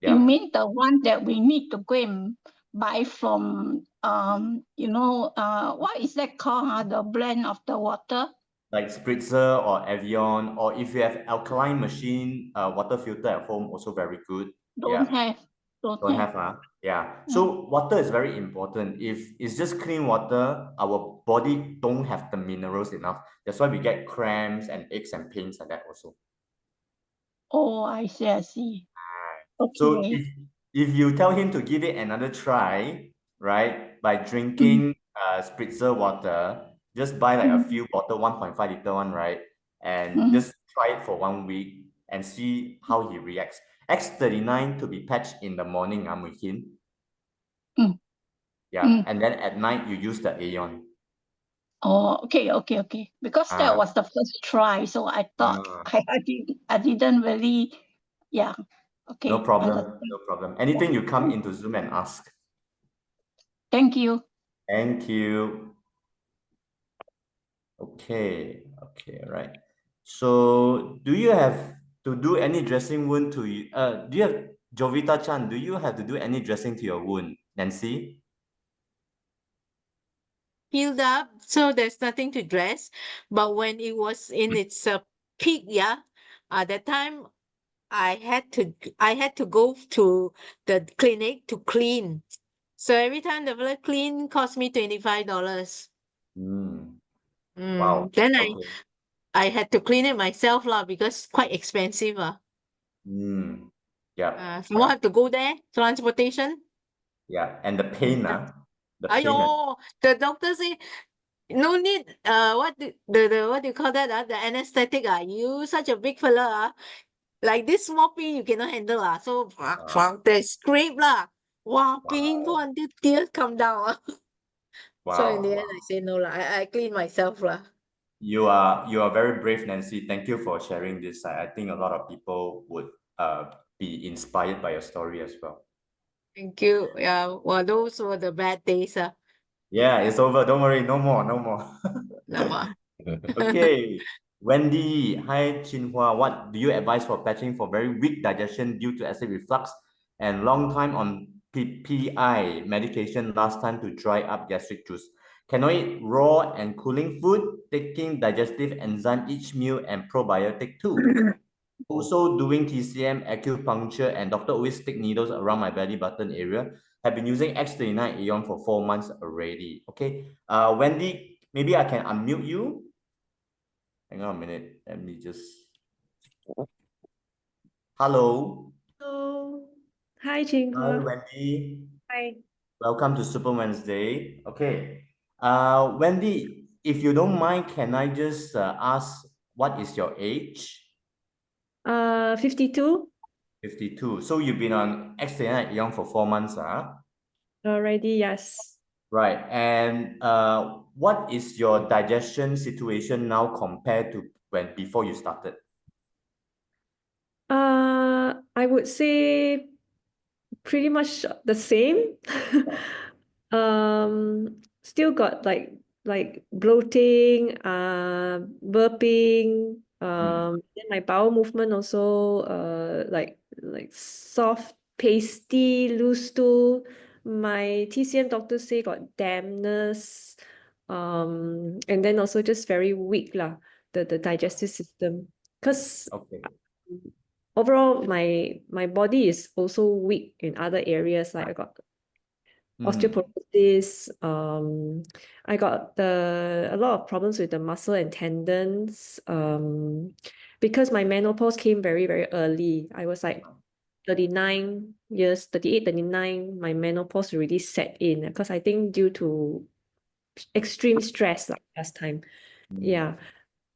yeah. You mean the one that we need to go and buy from what is that called? The blend of the water? Like spritzer or Evian, or if you have alkaline machine, water filter at home, also very good. Don't have. Yeah. So water is very important. If it's just clean water, our body don't have the minerals enough. That's why we get cramps and aches and pains like that also. Oh, I see. Okay. So if you tell him to give it another try, right, by drinking spritzer water, just buy like a few bottle, 1.5 liter one, right, and just try it for 1 week and see how he reacts. X39 to be patched in the morning, Muikin. Yeah, and then at night you use the Aeon. Oh, okay. Because that was the first try, so I thought I didn't really. Yeah. Okay. No problem. Anything you come into Zoom and ask. Thank you. Thank you. Okay, right. So do you have to do any dressing wound to you? Do you have, Jovita Chan, do you have to do any dressing to your wound, Nancy? Healed up, so there's nothing to dress. But when it was in its peak, that time I had to go to the clinic to clean. So every time the blood clean cost me $25. Wow. Then I had to clean it myself because quite expensive Yeah. So I have to go there, transportation. Yeah, and the pain, Ayo, the doctor say no need, what what do you call that? The anesthetic, you such a big fella, like this small pain you cannot handle, so they scrape lah. Wow, painful until tears come down. So in the end, I say no lah. I clean myself lah. You are very brave, Nancy. Thank you for sharing this. I think a lot of people would be inspired by your story as well. Thank you. Yeah, well, those were the bad days. Yeah, it's over. Don't worry. No more. No more. No more. Okay. Wendy, hi Chinhua. What do you advise for patching for very weak digestion due to acid reflux and long time on PPI medication last time to dry up gastric juice? Can I eat raw and cooling food, taking digestive enzyme each meal and probiotic too? Also doing TCM, acupuncture, and doctor always stick needles around my belly button area. Have been using X39 Aeon for 4 months already. Okay, Wendy, maybe I can unmute you. Hang on a minute. Let me just. Hello. Hello. Hi, Hi, Jinhua. Wendy. Hi. Welcome to Super Wednesday. Okay. Wendy, if you don't mind, can I just ask what is your age? 52 52. So you've been on X39 Aeon for 4 months, already, yes. Right. And what is your digestion situation now compared to before you started? I would say pretty much the same. Still got like bloating, burping, then my bowel movement also like soft, pasty, loose stool. My TCM doctor say got dampness, and then also just very weak lah, the digestive system. Because Okay. overall my body is also weak in other areas, like I got osteoporosis, I got a lot of problems with the muscle and tendons, because my menopause came very, very early. I was like 39 years, 38, 39, my menopause already set in, because I think due to extreme stress like last time. Yeah.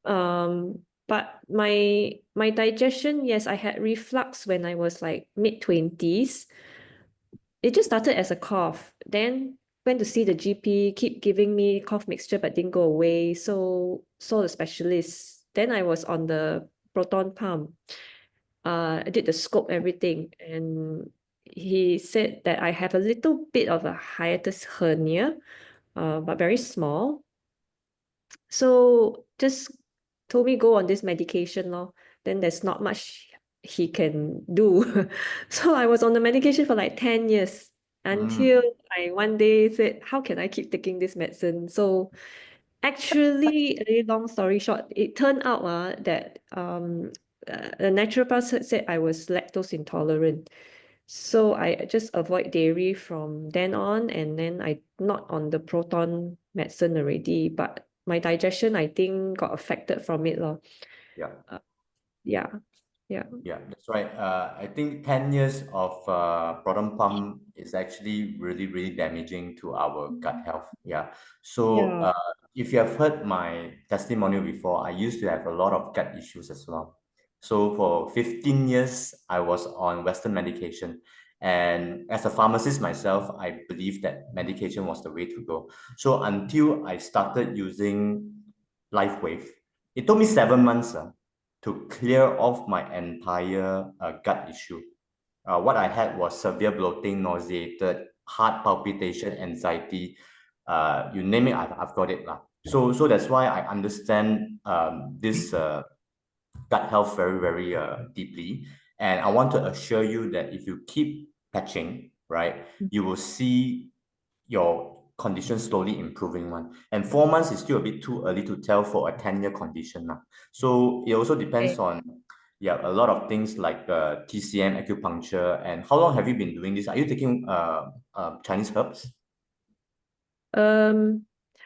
But my digestion, yes, I had reflux when I was like mid-20s. It just started as a cough. Then went to see the GP, keep giving me cough mixture but didn't go away. So saw the specialist. Then I was on the proton pump. I did the scope, everything, and he said that I have a little bit of a hiatus hernia, but very small. So just told me go on this medication lor. Then there's not much he can do. So I was on the medication for like 10 years until I one day said, how can I keep taking this medicine? So actually, a very long story short, it turned out that the naturopath said I was lactose intolerant. So I just avoid dairy from then on, and then I not on the proton medicine already, but my digestion, I think, got affected from it lor. Yeah. Yeah. That's right. I think 10 years of proton pump is actually really, really damaging to our gut health. Yeah. So Yeah. if you have heard my testimonial before, I used to have a lot of gut issues as well. So for 15 years, I was on Western medication. And as a pharmacist myself, I believe that medication was the way to go. So until I started using LifeWave, it took me 7 months to clear off my entire gut issue. What I had was severe bloating, nauseated, heart palpitation, anxiety. You name it, I've got it. So that's why I understand this gut health very, very deeply. And I want to assure you that if you keep patching, right, you will see your condition slowly improving one. And 4 months is still a bit too early to tell for a 10-year condition now. So it also depends on a lot of things like TCM, acupuncture. And how long have you been doing this? Are you taking Chinese herbs?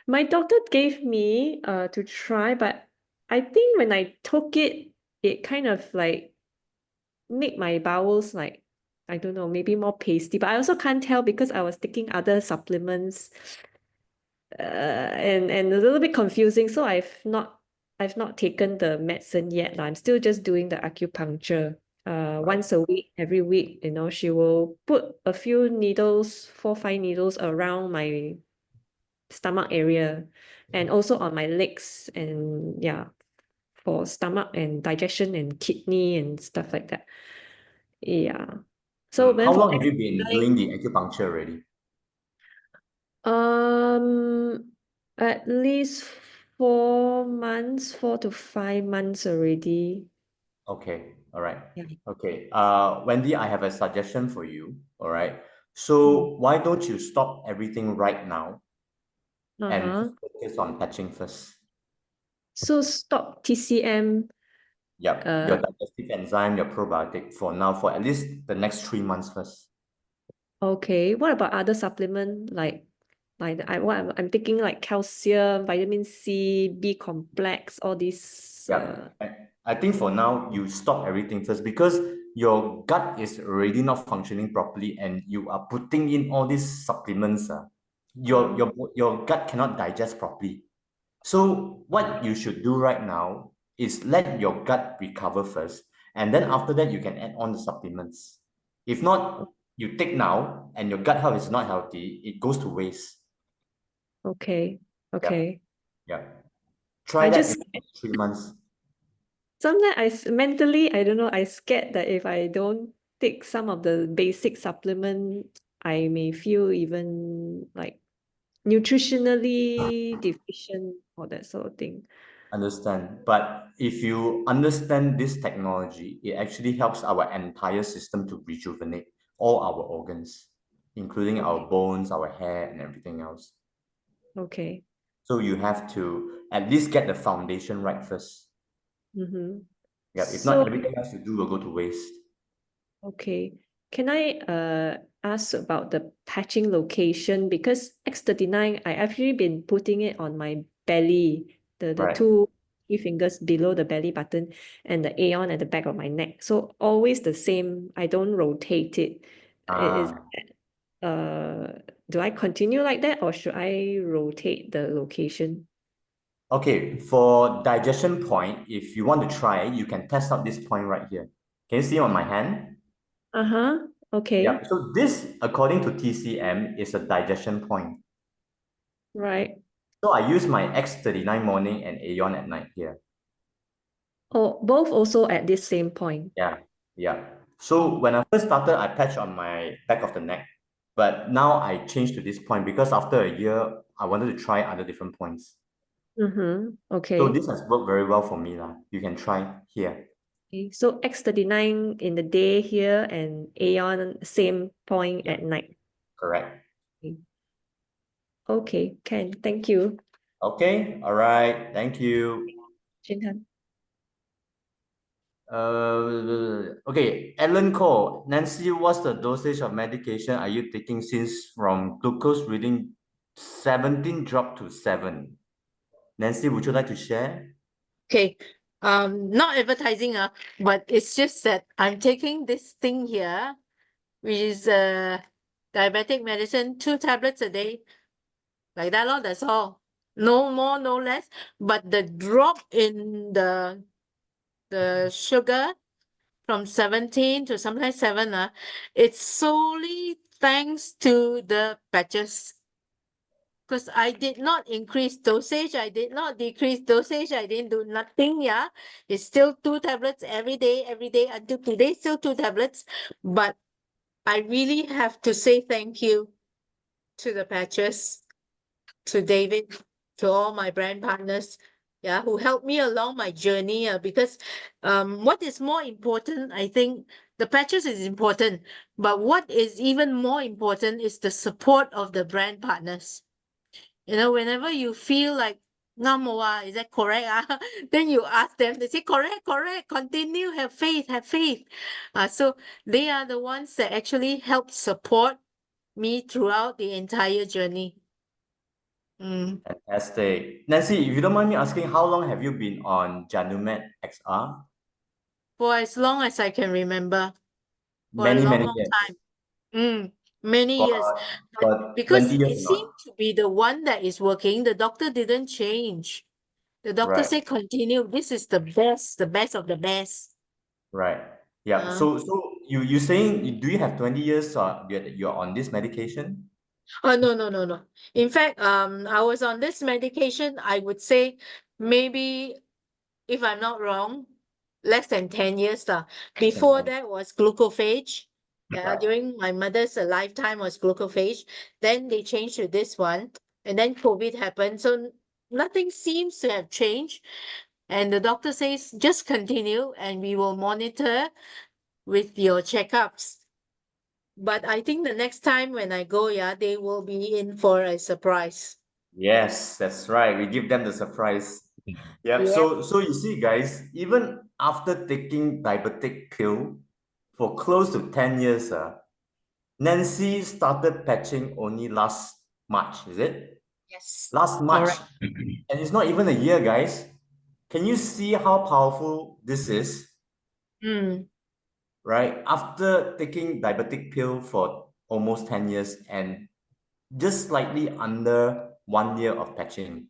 My doctor gave me to try, but I think when I took it, it kind of like made my bowels like, I don't know, maybe more pasty. But I also can't tell because I was taking other supplements. and a little bit confusing. So I've not taken the medicine yet. I'm still just doing the acupuncture. Once a week, every week, you know, she will put a few needles, 4-5 needles around my stomach area and also on my legs, and yeah, for stomach and digestion and kidney and stuff like that. Yeah. So then How for long have you been exercise, doing the acupuncture already? at least 4 months, 4 to 5 months already. Okay, all right. Yeah. Okay, Wendy, I have a suggestion for you, all right? So why don't you stop everything right now and Uh-huh. focus on patching first? So stop TCM. Yep, your digestive enzyme, your probiotic for now, for at least the next 3 months first. Okay. What about other supplement like I'm thinking like calcium, vitamin C, B complex, all these. Yeah, I think for now you stop everything first because your gut is already not functioning properly, and you are putting in all these supplements. Your gut cannot digest properly. So what you should do right now is let your gut recover first, and then after that you can add on the supplements. If not, you take now and your gut health is not healthy, it goes to waste. Okay. Okay. Yeah. Try I that just in 3 months. sometimes mentally, I don't know, I scared that if I don't take some of the basic supplement, I may feel even like nutritionally deficient or that sort of thing. Understand. But if you understand this technology, it actually helps our entire system to rejuvenate all our organs, including our bones, our hair, and everything else. Okay. So you have to at least get the foundation right first. Mm-hmm. Yeah, if So, not, everything else you do will go to waste. okay. Can I ask about the patching location? Because X39, I actually been putting it on my belly, the Right. 2 fingers below the belly button and the Aeon at the back of my neck. So always the same. I don't rotate it. Is do I continue like that or should I rotate the location? Okay, for digestion point, if you want to try, you can test out this point right here. Can you see on my hand? Uh-huh. Okay. Yeah, so this, according to TCM, is a digestion point. Right. So I use my X39 morning and Aeon at night here. Oh, both also at this same point. Yeah, yeah. So when I first started, I patched on my back of the neck. But now I changed to this point because after a year, I wanted to try other different points. Mm-hmm. Okay. So this has worked very well for me. You can try here. Okay. So X39 in the day here and Aeon same point at night. Correct. Okay, can. Thank you. Okay, all right. Thank you. Jinhan. Okay, Alan Cole. Nancy, what's the dosage of medication are you taking since from glucose reading 17 dropped to 7? Nancy, would you like to share? Okay. Not advertising, but it's just that I'm taking this thing here, which is diabetic medicine, 2 tablets a day. Like that, lor, that's all. No more, no less. But the drop in the sugar from 17 to sometimes 7, it's solely thanks to the patches. Because I did not increase dosage, I did not decrease dosage, I didn't do nothing, yeah. It's still 2 tablets every day, until today, still 2 tablets. But I really have to say thank you to the patches, to David, to all my brand partners, yeah, who helped me along my journey. Because what is more important, I think the patches is important, but what is even more important is the support of the brand partners. You know, whenever you feel like, is that correct? Then you ask them, they say, correct, continue, have faith. So they are the ones that actually help support me throughout the entire journey. Fantastic. Nancy, if you don't mind me asking, how long have you been on Janumet XR? For as long as I can remember. For a Many long years. time. Many years. But Because 20 years it not. seemed to be the one that is working. The doctor didn't change. The doctor Right. said continue. This is the best of the best. Right. Yeah. So you saying do you have 20 years you're on this medication? Oh, no. In fact, I was on this medication, I would say maybe, if I'm not wrong, less than 10 years. Before 10. that was glucophage. Right. During my mother's lifetime was glucophage. Then they changed to this one. And then COVID happened. So nothing seems to have changed. And the doctor says, just continue and we will monitor with your checkups. But I think the next time when I go, they will be in for a surprise. Yes, that's right. We give them the surprise. Yeah. Yep. So you see, guys, even after taking diabetic pill for close to 10 years, Nancy started patching only last March, is it? Yes. Last March. Correct. And it's not even a year, guys. Can you see how powerful this is? Right? After taking diabetic pill for almost 10 years and just slightly under 1 year of patching.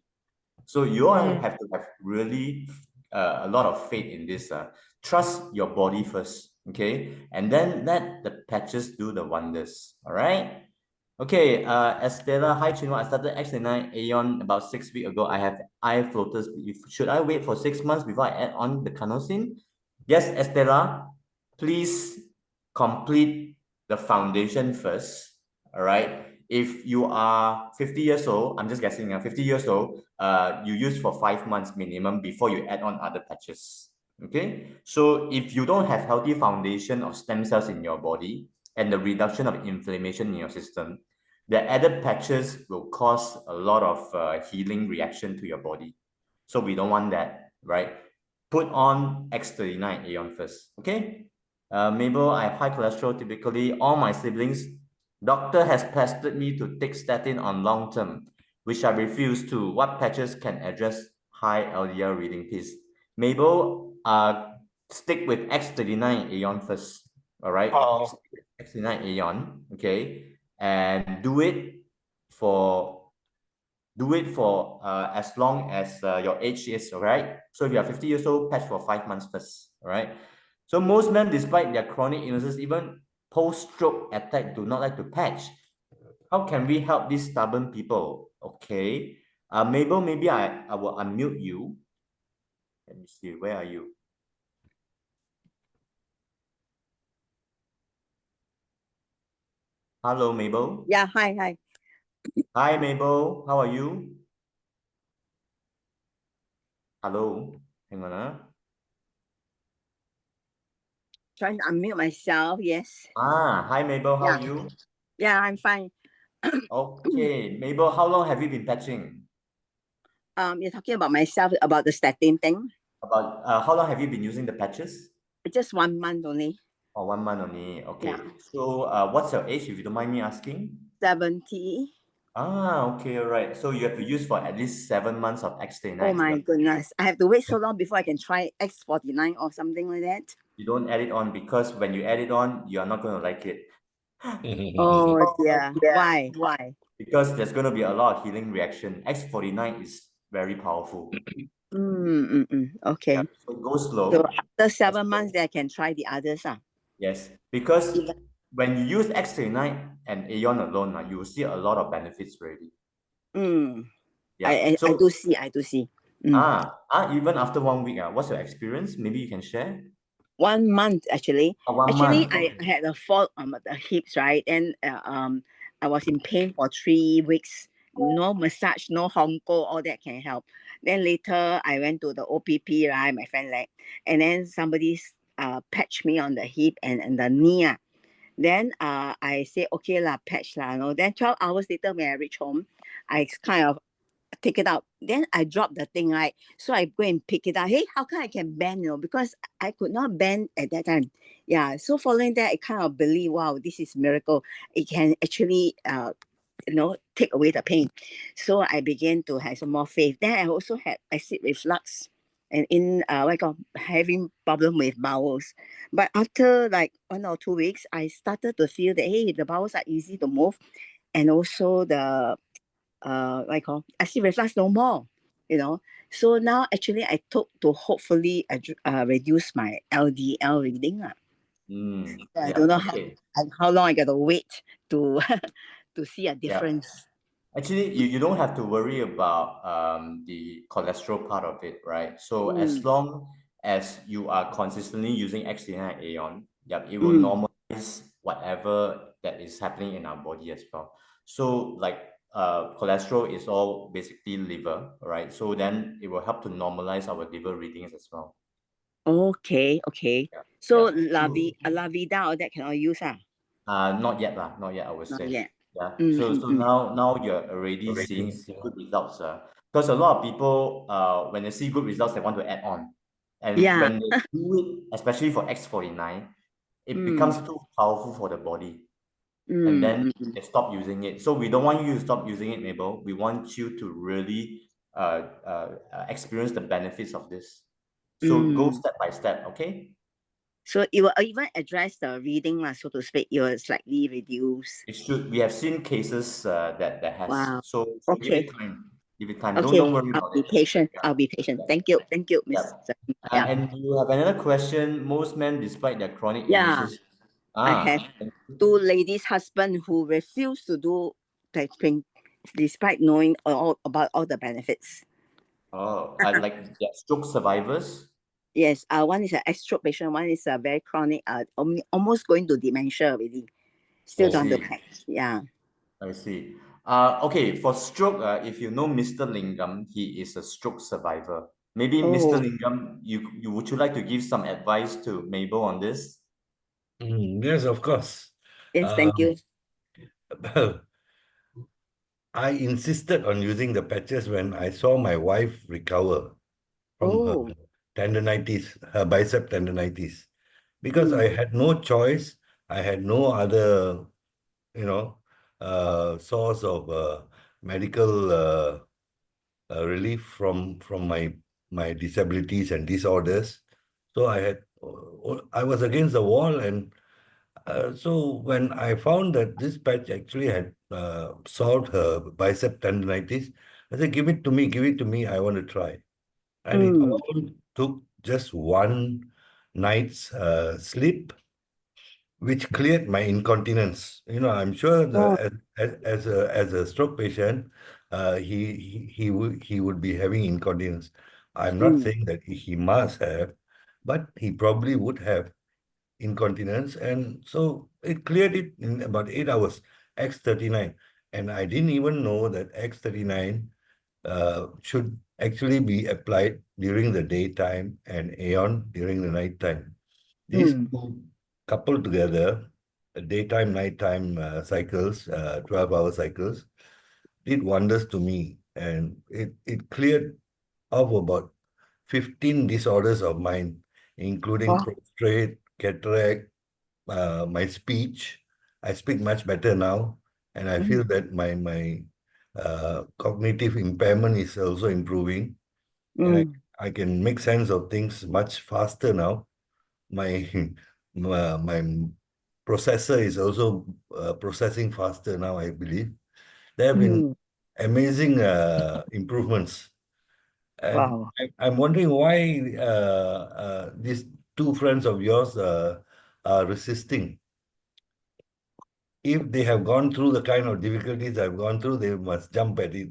So you all have to have really a lot of faith in this. Trust your body first, okay? And then let the patches do the wonders, all right? Okay, Estella, hi Chinwa. I started X9 Aeon about 6 weeks ago. I have eye floaters. Should I wait for 6 months before I add on the carnosine? Yes, Estella, please complete the foundation first, all right? If you are 50 years old, I'm just guessing, 50 years old, you use for 5 months minimum before you add on other patches, okay? So if you don't have healthy foundation of stem cells in your body and the reduction of inflammation in your system, the added patches will cause a lot of healing reaction to your body. So we don't want that, right? Put on X39 Aeon first, okay? Mabel, I have high cholesterol typically. All my siblings, doctor has pestered me to take statin on long term, which I refuse to. What patches can address high LDL reading, please? Mabel, stick with X39 Aeon first, all right? X39 Aeon, okay? And do it for as long as your age is, all right? So if you are 50 years old, patch for 5 months first, all right? So most men, despite their chronic illnesses, even post-stroke attack, do not like to patch. How can we help these stubborn people? Okay. Mabel, maybe I will unmute you. Let me see, where are you? Hello, Mabel. Yeah, hi. Hi, Mabel. How are you? Hello. Hang on. Trying to unmute myself, yes. Hi, Mabel. How Yeah. are you? Yeah, I'm fine. Okay, Mabel, how long have you been patching? You're talking about myself, about the statin thing? About how long have you been using the patches? Just 1 month only. Oh, 1 month only. Okay. Yeah. So what's your age, if you don't mind me asking? 70. Okay, all right. So you have to use for at least 7 months of X39. Oh my goodness. I have to wait so long before I can try X49 or something like that. You don't add it on because when you add it on, you're not going to like it. Oh yeah. Why? Because there's going to be a lot of healing reaction. X49 is very powerful. Okay. Yeah, so go slow. So after 7 months, then I can try the others. Yes, because when you use X39 and Aeon alone, you will see a lot of benefits already. Yeah. I do see. Even after 1 week, what's your experience? Maybe you can share. 1 month actually. Month. I had a fall on the hips, right? And I was in pain for 3 weeks. No massage, no honko, all that can help. Then later I went to the OPP, right? My friend like, and then somebody patched me on the hip and the knee. Then I say okay lah, patch lah. No. Then 12 hours later when I reach home, I kind of take it out. Then I drop the thing, right? So I go and pick it up. Hey, how come I can bend? Because I could not bend at that time. Yeah. So following that, I kind of believe, wow, this is miracle. It can actually, take away the pain. So I began to have some more faith. Then I also had acid reflux. and in what I call having problem with bowels. But after like 1 or 2 weeks, I started to feel that hey, the bowels are easy to move, and also the what I call acid reflux no more. You know, so now actually I took to hopefully reduce my LDL reading. I Yeah, don't know okay. how long I gotta wait to to see a difference. Actually, you don't have to worry about the cholesterol part of it, right? So as long as you are consistently using X39 Aeon, it will normalize whatever that is happening in our body as well. So like cholesterol is all basically liver, right? So then it will help to normalize our liver readings as well. Okay. So Yeah. La Vida, all that cannot use Not yet lah, not yet, I would Not say. yet. Yeah. So now you're already seeing good results. Because a lot of people when they see good results, they want to add on. And when they do it, especially for X49, it becomes too powerful for the body. And then they stop using it. So we don't want you to stop using it, Mabel. We want you to really experience the benefits of this. So go step by step, okay? So it will even address the reading, so to speak. It will slightly reduce. It should. We have seen cases that has. Wow. So give it time. Give it time. Okay. Don't worry about I'll be it. patient. Yeah. I'll be patient. Thank you, Miss. Yeah. And you have another question. Most men, despite their chronic illnesses, I have 2 ladies' husband who refuse to do testing, despite knowing all about all the benefits. Like they're stroke survivors. Yes. One is an stroke patient. One is a very chronic, almost going to dementia already. Still don't do PET. Yeah. I see. Okay, for stroke, if you know Mr. Lingam, he is a stroke survivor. Maybe Mr. Lingam, would you like to give some advice to Mabel on this? Yes, of course. Yes, thank you. Well, I insisted on using the patches when I saw my wife recover from her tendinitis, her bicep tendinitis, because I had no choice. I had no other, source of medical relief from my disabilities and disorders. So I was against the wall, and so when I found that this patch actually had solved her bicep tendinitis, I said, give it to me, I want to try. And it all took just one night's sleep, which cleared my incontinence. I'm sure as a stroke patient, he would be having incontinence. I'm not saying that he must have, but he probably would have incontinence, and so it cleared it in about 8 hours. X39, and I didn't even know that X39 should actually be applied during the daytime and Aeon during the nighttime. These two coupled together, daytime, nighttime cycles, 12-hour cycles, did wonders to me, and it cleared off about 15 disorders of mine, including prostrate, cataract, my speech. I speak much better now, and I feel that my cognitive impairment is also improving, and I can make sense of things much faster now. My my processor is also processing faster now, I believe. There have been amazing improvements. And I'm wondering why these two friends of yours are resisting. If they have gone through the kind of difficulties I've gone through, they must jump at it.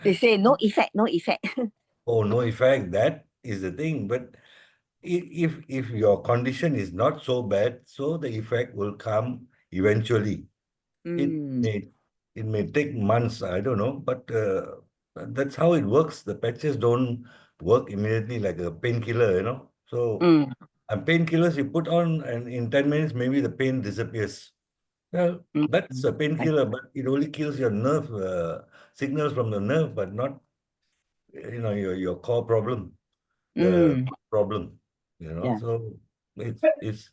They say no effect. Oh, no effect. That is the thing. But if your condition is not so bad, so the effect will come eventually. It may take months, I don't know, but that's how it works. The patches don't work immediately like a painkiller, So painkillers you put on, and in 10 minutes, maybe the pain disappears. Well, that's a painkiller, but it only kills your nerve, signals from the nerve, but not, your core problem, the problem, So it's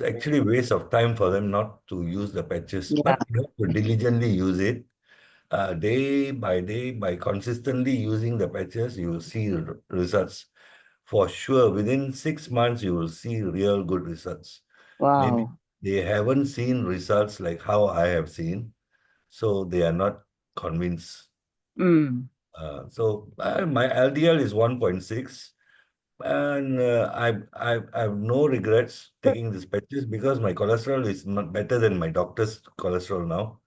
actually a waste of time for them not to use the patches, but you have to diligently use it. day by day, by consistently using the patches, you will see results. For sure, within 6 months, you will see real good results. Maybe Wow. they haven't seen results like how I have seen, so they are not convinced. Mm. My LDL is 1.6, and I have no regrets taking these patches because my cholesterol is not better than my doctor's cholesterol now.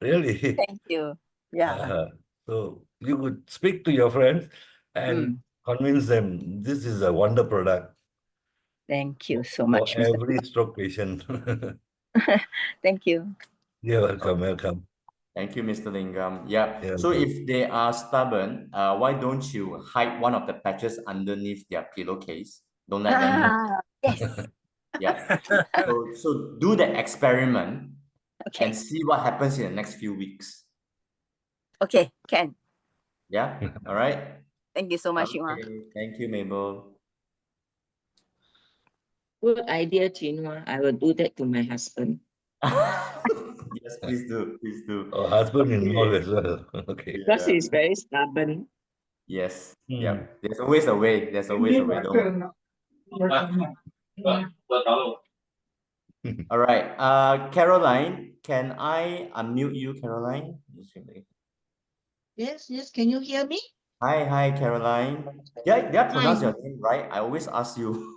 Really. Thank you. Yeah. So you could speak to your friends and Mm. convince them this is a wonder product Thank you so for much, Mr. every stroke patient. Thank you. You're welcome, welcome. Thank you, Mr. Lingam. Yeah. You're So welcome. if they are stubborn, why don't you hide one of the patches underneath their pillowcase? Don't let them know. Ah, yes. Yeah. So do the experiment Okay. and see what happens in the next few weeks. Okay, can. Yeah. All right. Thank you so much, Yunga. Okay. Thank you, Mabel. Good idea, Jinhua. I will do that to my husband. Yes, please do. Please do. Oh, husband-in-law Okay. as well. Okay. Because Yeah. he's very stubborn. Yes. Hmm. Yeah. There's always a way. There's always a way. Don't worry. All right. Caroline, can I unmute you, Caroline? Yes, yes. Can you hear me? Hi, Caroline. Did I pronounce Hi. your name right? I always ask you.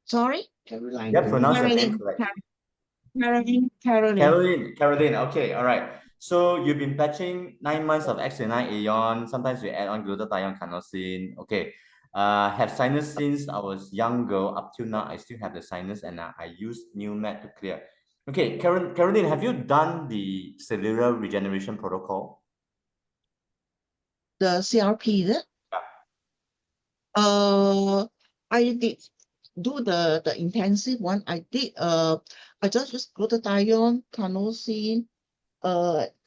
Sorry? Did I pronounce your name Caroline. correct? Caroline. Caroline. Okay, all right. So you've been patching 9 months of X9 Aeon. Sometimes we add on glutathione carnosine. Okay. Have sinus since I was younger. Up till now, I still have the sinus, and I use Newmat to clear. Okay, Caroline, have you done the cellular regeneration protocol? The CRP, is it? Yeah. I did do the intensive one. I just used glutathione, carnosine,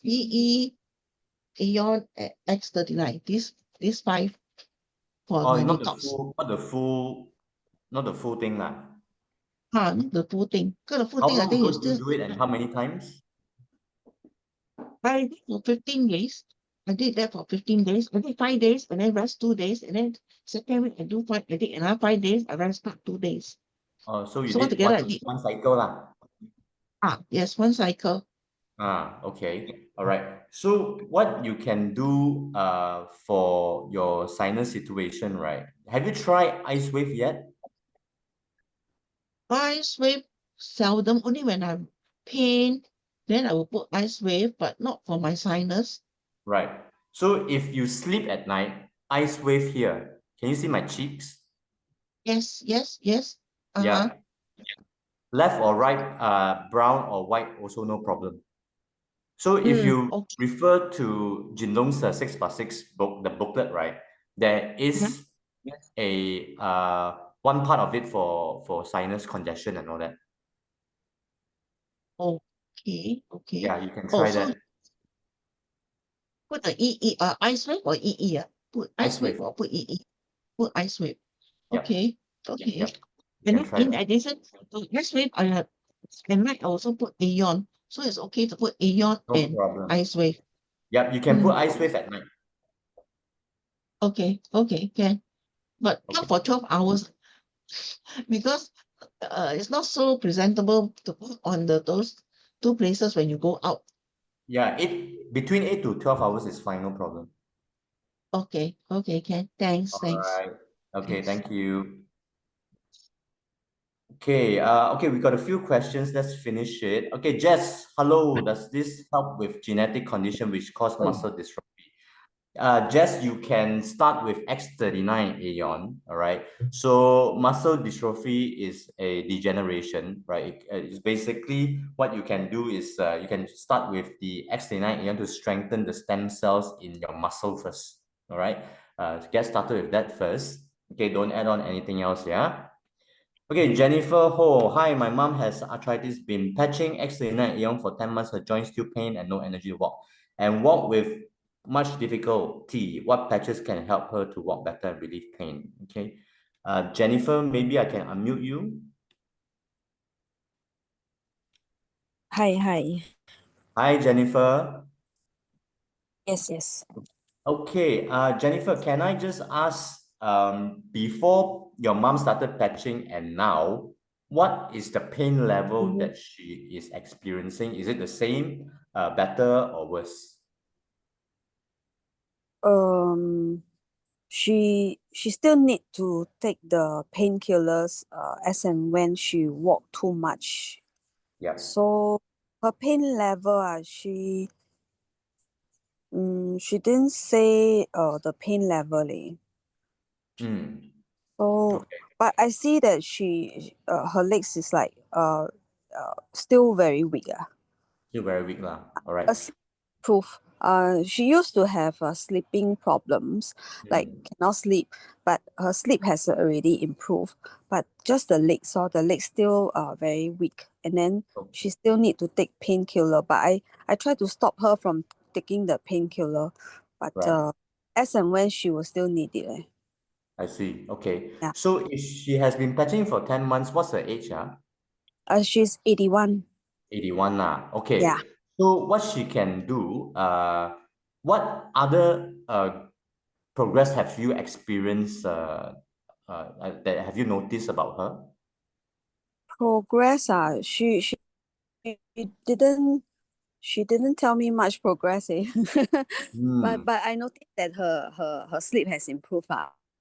EE, Aeon, X39. These 5 for Oh, my not the detox. not the full thing lah. Not the full thing. Because the full How thing, I long think ago you did you still. do it and how many times? I did for 15 days. I did that for 15 days. I did 5 days and then rest 2 days. And then second week I did another 5 days. I rest back 2 days. Oh, so you So did altogether I did. one cycle lah. Yes, one cycle. Okay. All right. So what you can do for your sinus situation, right? Have you tried ice wave yet? Ice wave seldom, only when I'm pain, then I will put ice wave, but not for my sinus. Right. So if you sleep at night, ice wave here. Can you see my cheeks? Yes. Yeah. Left or right, brown or white, also no problem. So if you Okay. refer to Jinlong's 6x6 book, the booklet, right, there is a one part of it for sinus congestion and all that. Okay. Yeah, you can try So that. put the EE, ice wave or EE? Put ice wave or put EE? Put ice wave. Yep. Okay. Yep. And can then try in that. addition to ice wave, I might also put Aeon. So it's okay to put Aeon No and problem. ice wave. Yep, you can put ice wave at night. Okay, can. But not for 12 hours because it's not so presentable to put on those 2 places when you go out. Yeah, between 8 to 12 hours is fine, no problem. Okay, can. Thanks. All right. Okay, Thanks. thank you. Okay, we got a few questions. Let's finish it. Okay, Jess, hello. Does this help with genetic condition which cause muscle dystrophy? Jess, you can start with X39 Aeon, all right? So muscle dystrophy is a degeneration, right? It's basically what you can do is you can start with the X39 Aeon to strengthen the stem cells in your muscle first, all right? Get started with that first. Okay, don't add on anything else, yeah? Okay, Jennifer Ho. Hi, my mom has arthritis, been patching X39 Aeon for 10 months. Her joints still pain and no energy to walk. And walk with much difficulty. What patches can help her to walk better and relieve pain? Okay. Jennifer, maybe I can unmute you. Hi. Hi, Jennifer. Yes. Okay, Jennifer, can I just ask, before your mom started patching and now, what is the pain level that she is experiencing? Is it the same, better, or worse? She still need to take the painkillers as and when she walk too much. Yeah. So her pain level, she didn't say the pain level. So, Okay. but I see that she her legs is like still very weak. Still very weak lah. All right. Proof. She used to have sleeping problems, like cannot sleep, but her sleep has already improved. But just the legs, the legs still very weak, and then she still need to take painkiller. But I try to stop her from taking the painkiller, but Right. as and when she will still need it. I see. Okay. Yeah. So if she has been patching for 10 months, what's her age? She's 81. 81 lah. Okay. Yeah. So what she can do, what other progress have you experienced, that have you noticed about her? Progress, she didn't tell me much progress. But I noticed that her sleep has improved.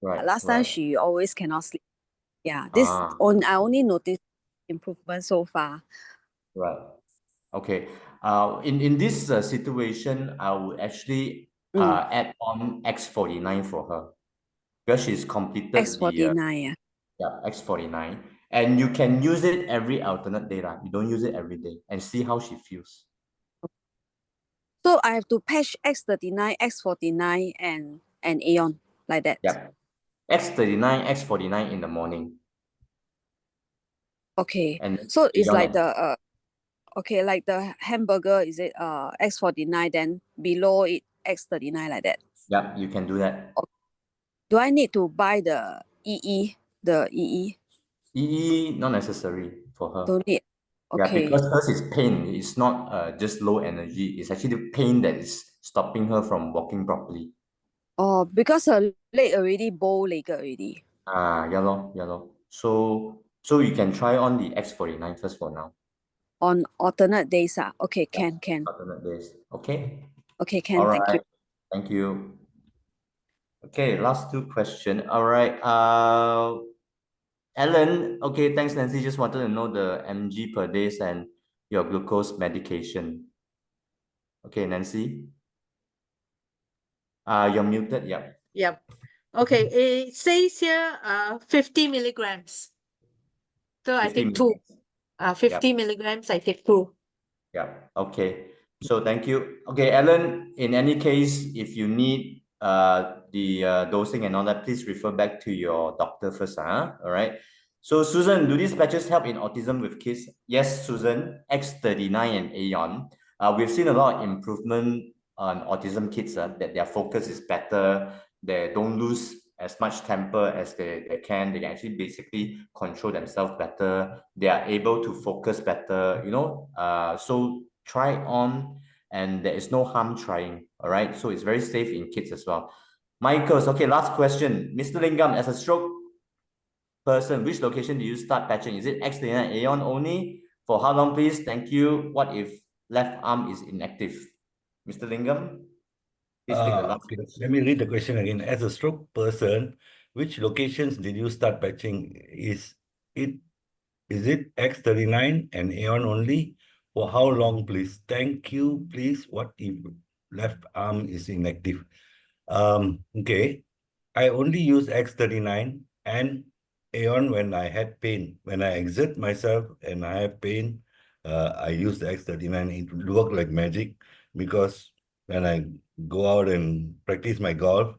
Right. Last time Right. she always cannot sleep. Yeah, I only noticed improvement so far. Right. Okay. In this situation, I would actually add on X49 for her because she's completed X49. X49, and you can use it every alternate day, lah. You don't use it every day, and see how she feels. So I have to patch X39, X49, and Aeon like that. Yeah. X39, X49 in the morning. Okay. And so it's Aeon like the okay, like the hamburger, is it X49, then below it X39 like that? Yeah, you can do that. Do I need to buy the EE? EE, not necessary for her. Don't need. Yeah, Okay. because hers is pain. It's not just low energy. It's actually the pain that is stopping her from walking properly. Oh, because her leg already bow-legged already. Yeah lor. So you can try on the X49 first for now. On alternate days, okay, can. Alternate days. Okay. Okay, can. All Thank you. right. Thank you. Okay, last two questions. All right. Ellen, okay, thanks, Nancy. Just wanted to know the mg per days and your glucose medication. Okay, Nancy. You're muted. Yep. Yep. Okay, it says here 50 milligrams. So I 50 take two. milligrams. 50 milligrams, I take two. Yeah. Okay. So thank you. Okay, Ellen, in any case, if you need the dosing and all that, please refer back to your doctor first. All right. So Susan, do these patches help in autism with kids? Yes, Susan, X39 and Aeon. We've seen a lot of improvement on autism kids, that their focus is better. They don't lose as much temper as they can. They can actually basically control themselves better. They are able to focus better, so try on, and there is no harm trying. All right. So it's very safe in kids as well. Michael's, okay, last question. Mr. Lingam, as a stroke person, which location do you start patching? Is it X39 Aeon only? For how long, please? Thank you. What if left arm is inactive? Mr. Lingam, please take the last Okay. question. Let me read the question again. As a stroke person, which locations did you start patching? Is it X39 and Aeon only? For how long, please? Thank you, please. What if left arm is inactive? Okay. I only use X39 and Aeon when I had pain. When I exert myself and I have pain, I use the X39. It will work like magic, because when I go out and practice my golf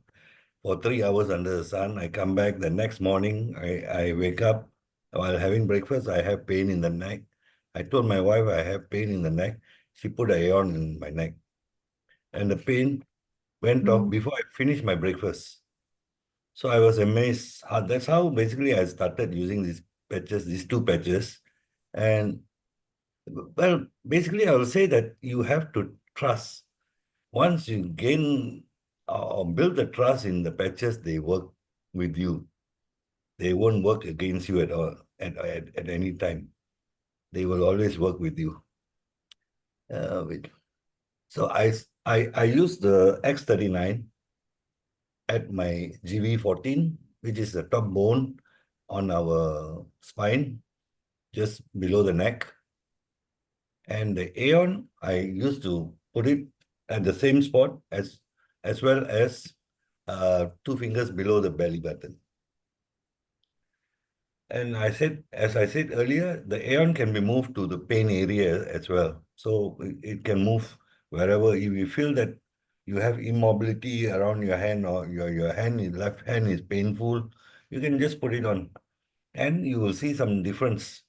for 3 hours under the sun, I come back the next morning, I wake up, while having breakfast, I have pain in the neck. I told my wife I have pain in the neck. She put an Aeon in my neck, and the pain went off before I finished my breakfast. So I was amazed. That's how basically I started using these patches, these two patches. And Well, basically, I will say that you have to trust. Once you gain or build the trust in the patches, they work with you. They won't work against you at all at any time. They will always work with you. So I use the X39 at my GV14, which is the top bone on our spine, just below the neck. And the Aeon, I used to put it at the same spot as well as 2 fingers below the belly button. And as I said earlier, the Aeon can be moved to the pain area as well. So it can move wherever. If you feel that you have immobility around your hand, or your left hand is painful, you can just put it on, and you will see some difference.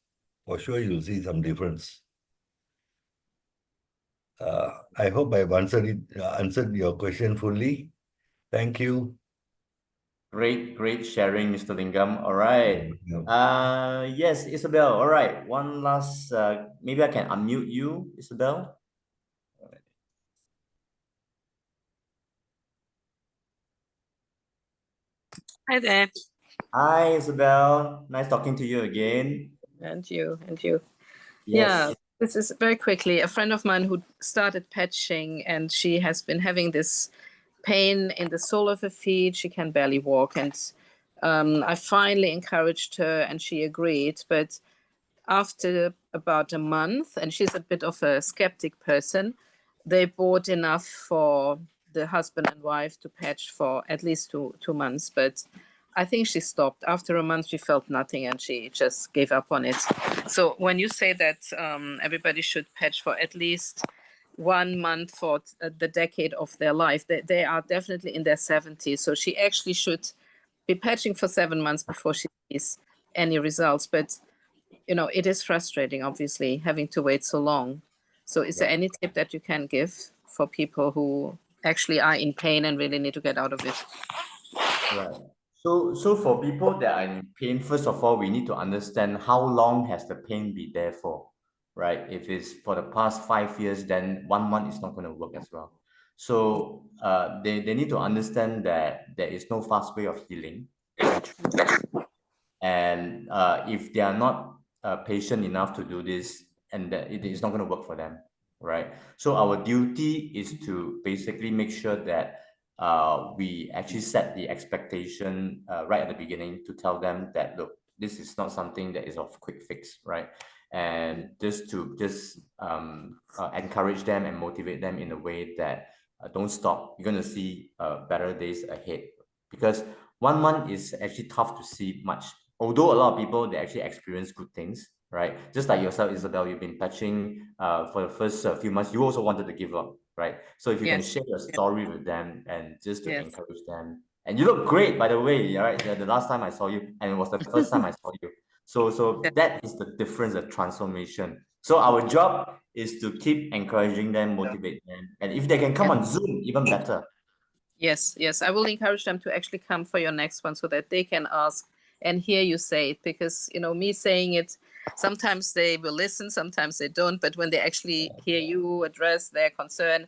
For sure, you will see some difference. I hope I've answered your question fully. Thank you. Great sharing, Mr. Lingam. All right. Yes, Isabel. All right. One last, maybe I can unmute you, Isabel. Hi there. Hi, Isabel. Nice talking to you again. And you. Yes. Yeah, this is very quickly. A friend of mine who started patching, and she has been having this pain in the sole of her feet. She can barely walk. And I finally encouraged her, and she agreed. But after about a month, and she's a bit of a skeptic person, they bought enough for the husband and wife to patch for at least two months. But I think she stopped. After a month, she felt nothing and she just gave up on it. So when you say that everybody should patch for at least 1 month for the decade of their life, they are definitely in their 70s. So she actually should be patching for 7 months before she sees any results. But, you know, it is frustrating, obviously, having to wait so long. So is there any tip that you can give for people who actually are in pain and really need to get out of it? Right. So for people that are in pain, first of all, we need to understand how long has the pain been there for, right? If it's for the past 5 years, then 1 month is not going to work as well. So they need to understand that there is no fast way of healing. And if they are not patient enough to do this, and that it is not going to work for them, right? So our duty is to basically make sure that we actually set the expectation right at the beginning to tell them that, look, this is not something that is of quick fix, right? And just encourage them and motivate them in a way that don't stop. You're going to see better days ahead, because 1 month is actually tough to see much. Although a lot of people, they actually experience good things, right? Just like yourself, Isabel, you've been patching for the first few months. You also wanted to give up, right? So if you can share your story with them and just to encourage them. And you look great, by the way, right? The last time I saw you, and it was the first time I saw you. So that is the difference, the transformation. So our job is to keep encouraging them, motivate them. And if they can come on Zoom, even better. Yes, I will encourage them to actually come for your next one so that they can ask and hear you say it, because, you know, me saying it, sometimes they will listen, sometimes they don't, but when they actually hear you address their concern,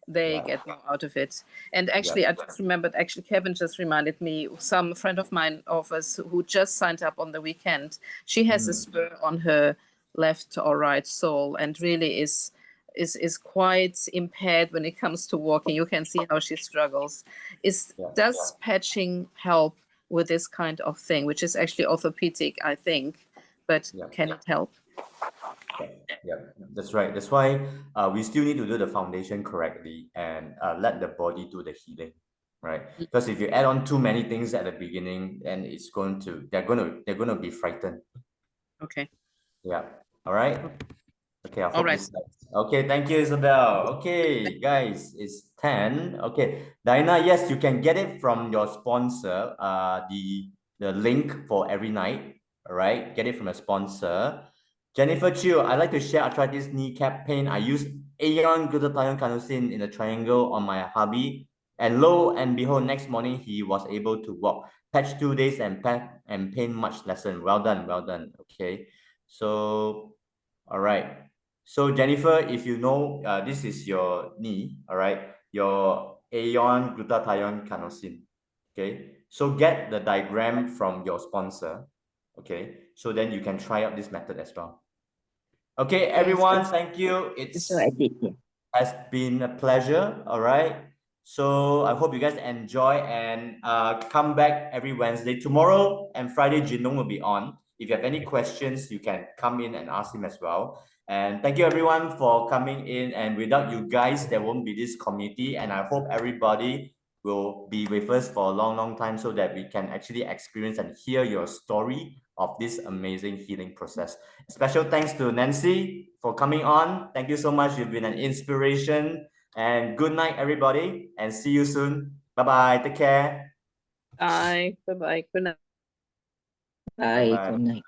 they get more out of it. And actually, I just remembered, actually, Kevin just reminded me, some friend of mine of us who just signed up on the weekend, she has a spur on her left or right sole and really is quite impaired when it comes to walking. You can see how she struggles. Does patching help with this kind of thing, which is actually orthopedic, I think, but can it help? Yeah, that's right. That's why we still need to do the foundation correctly and let the body do the healing, right? Because if you add on too many things at the beginning, then it's going to they're gonna be frightened. Okay. Yeah. All right. Okay. I hope right. this helps. Okay. Thank you, Isabel. Okay, guys, it's 10. Okay, Diana. Yes, you can get it from your sponsor. The link for every night. All right. Get it from a sponsor. Jennifer Chiu, I like to share arthritis kneecap pain. I use Aeon glutathione carnosine in a triangle on my hubby, and lo and behold, next morning he was able to walk. Patch 2 days and pain much lessened. Well done. Okay, so all right. So Jennifer, if you know, this is your knee, all right, your aeon glutathione carnosine, okay? So get the diagram from your sponsor, okay? So then you can try out this method as well. Okay, everyone, thank you. So I did, yeah. Has been a pleasure, all right? So I hope you guys enjoy and come back every Wednesday. Tomorrow and Friday, Jinlong will be on. If you have any questions, you can come in and ask him as well. And thank you everyone for coming in. And without you guys, there won't be this community. And I hope everybody will be with us for a long, long time so that we can actually experience and hear your story of this amazing healing process. Special thanks to Nancy for coming on. Thank you so much. You've been an inspiration. And good night, everybody. And see you soon. Bye-bye. Take care. Bye. Bye-bye. Good night. Bye. Bye. Good night.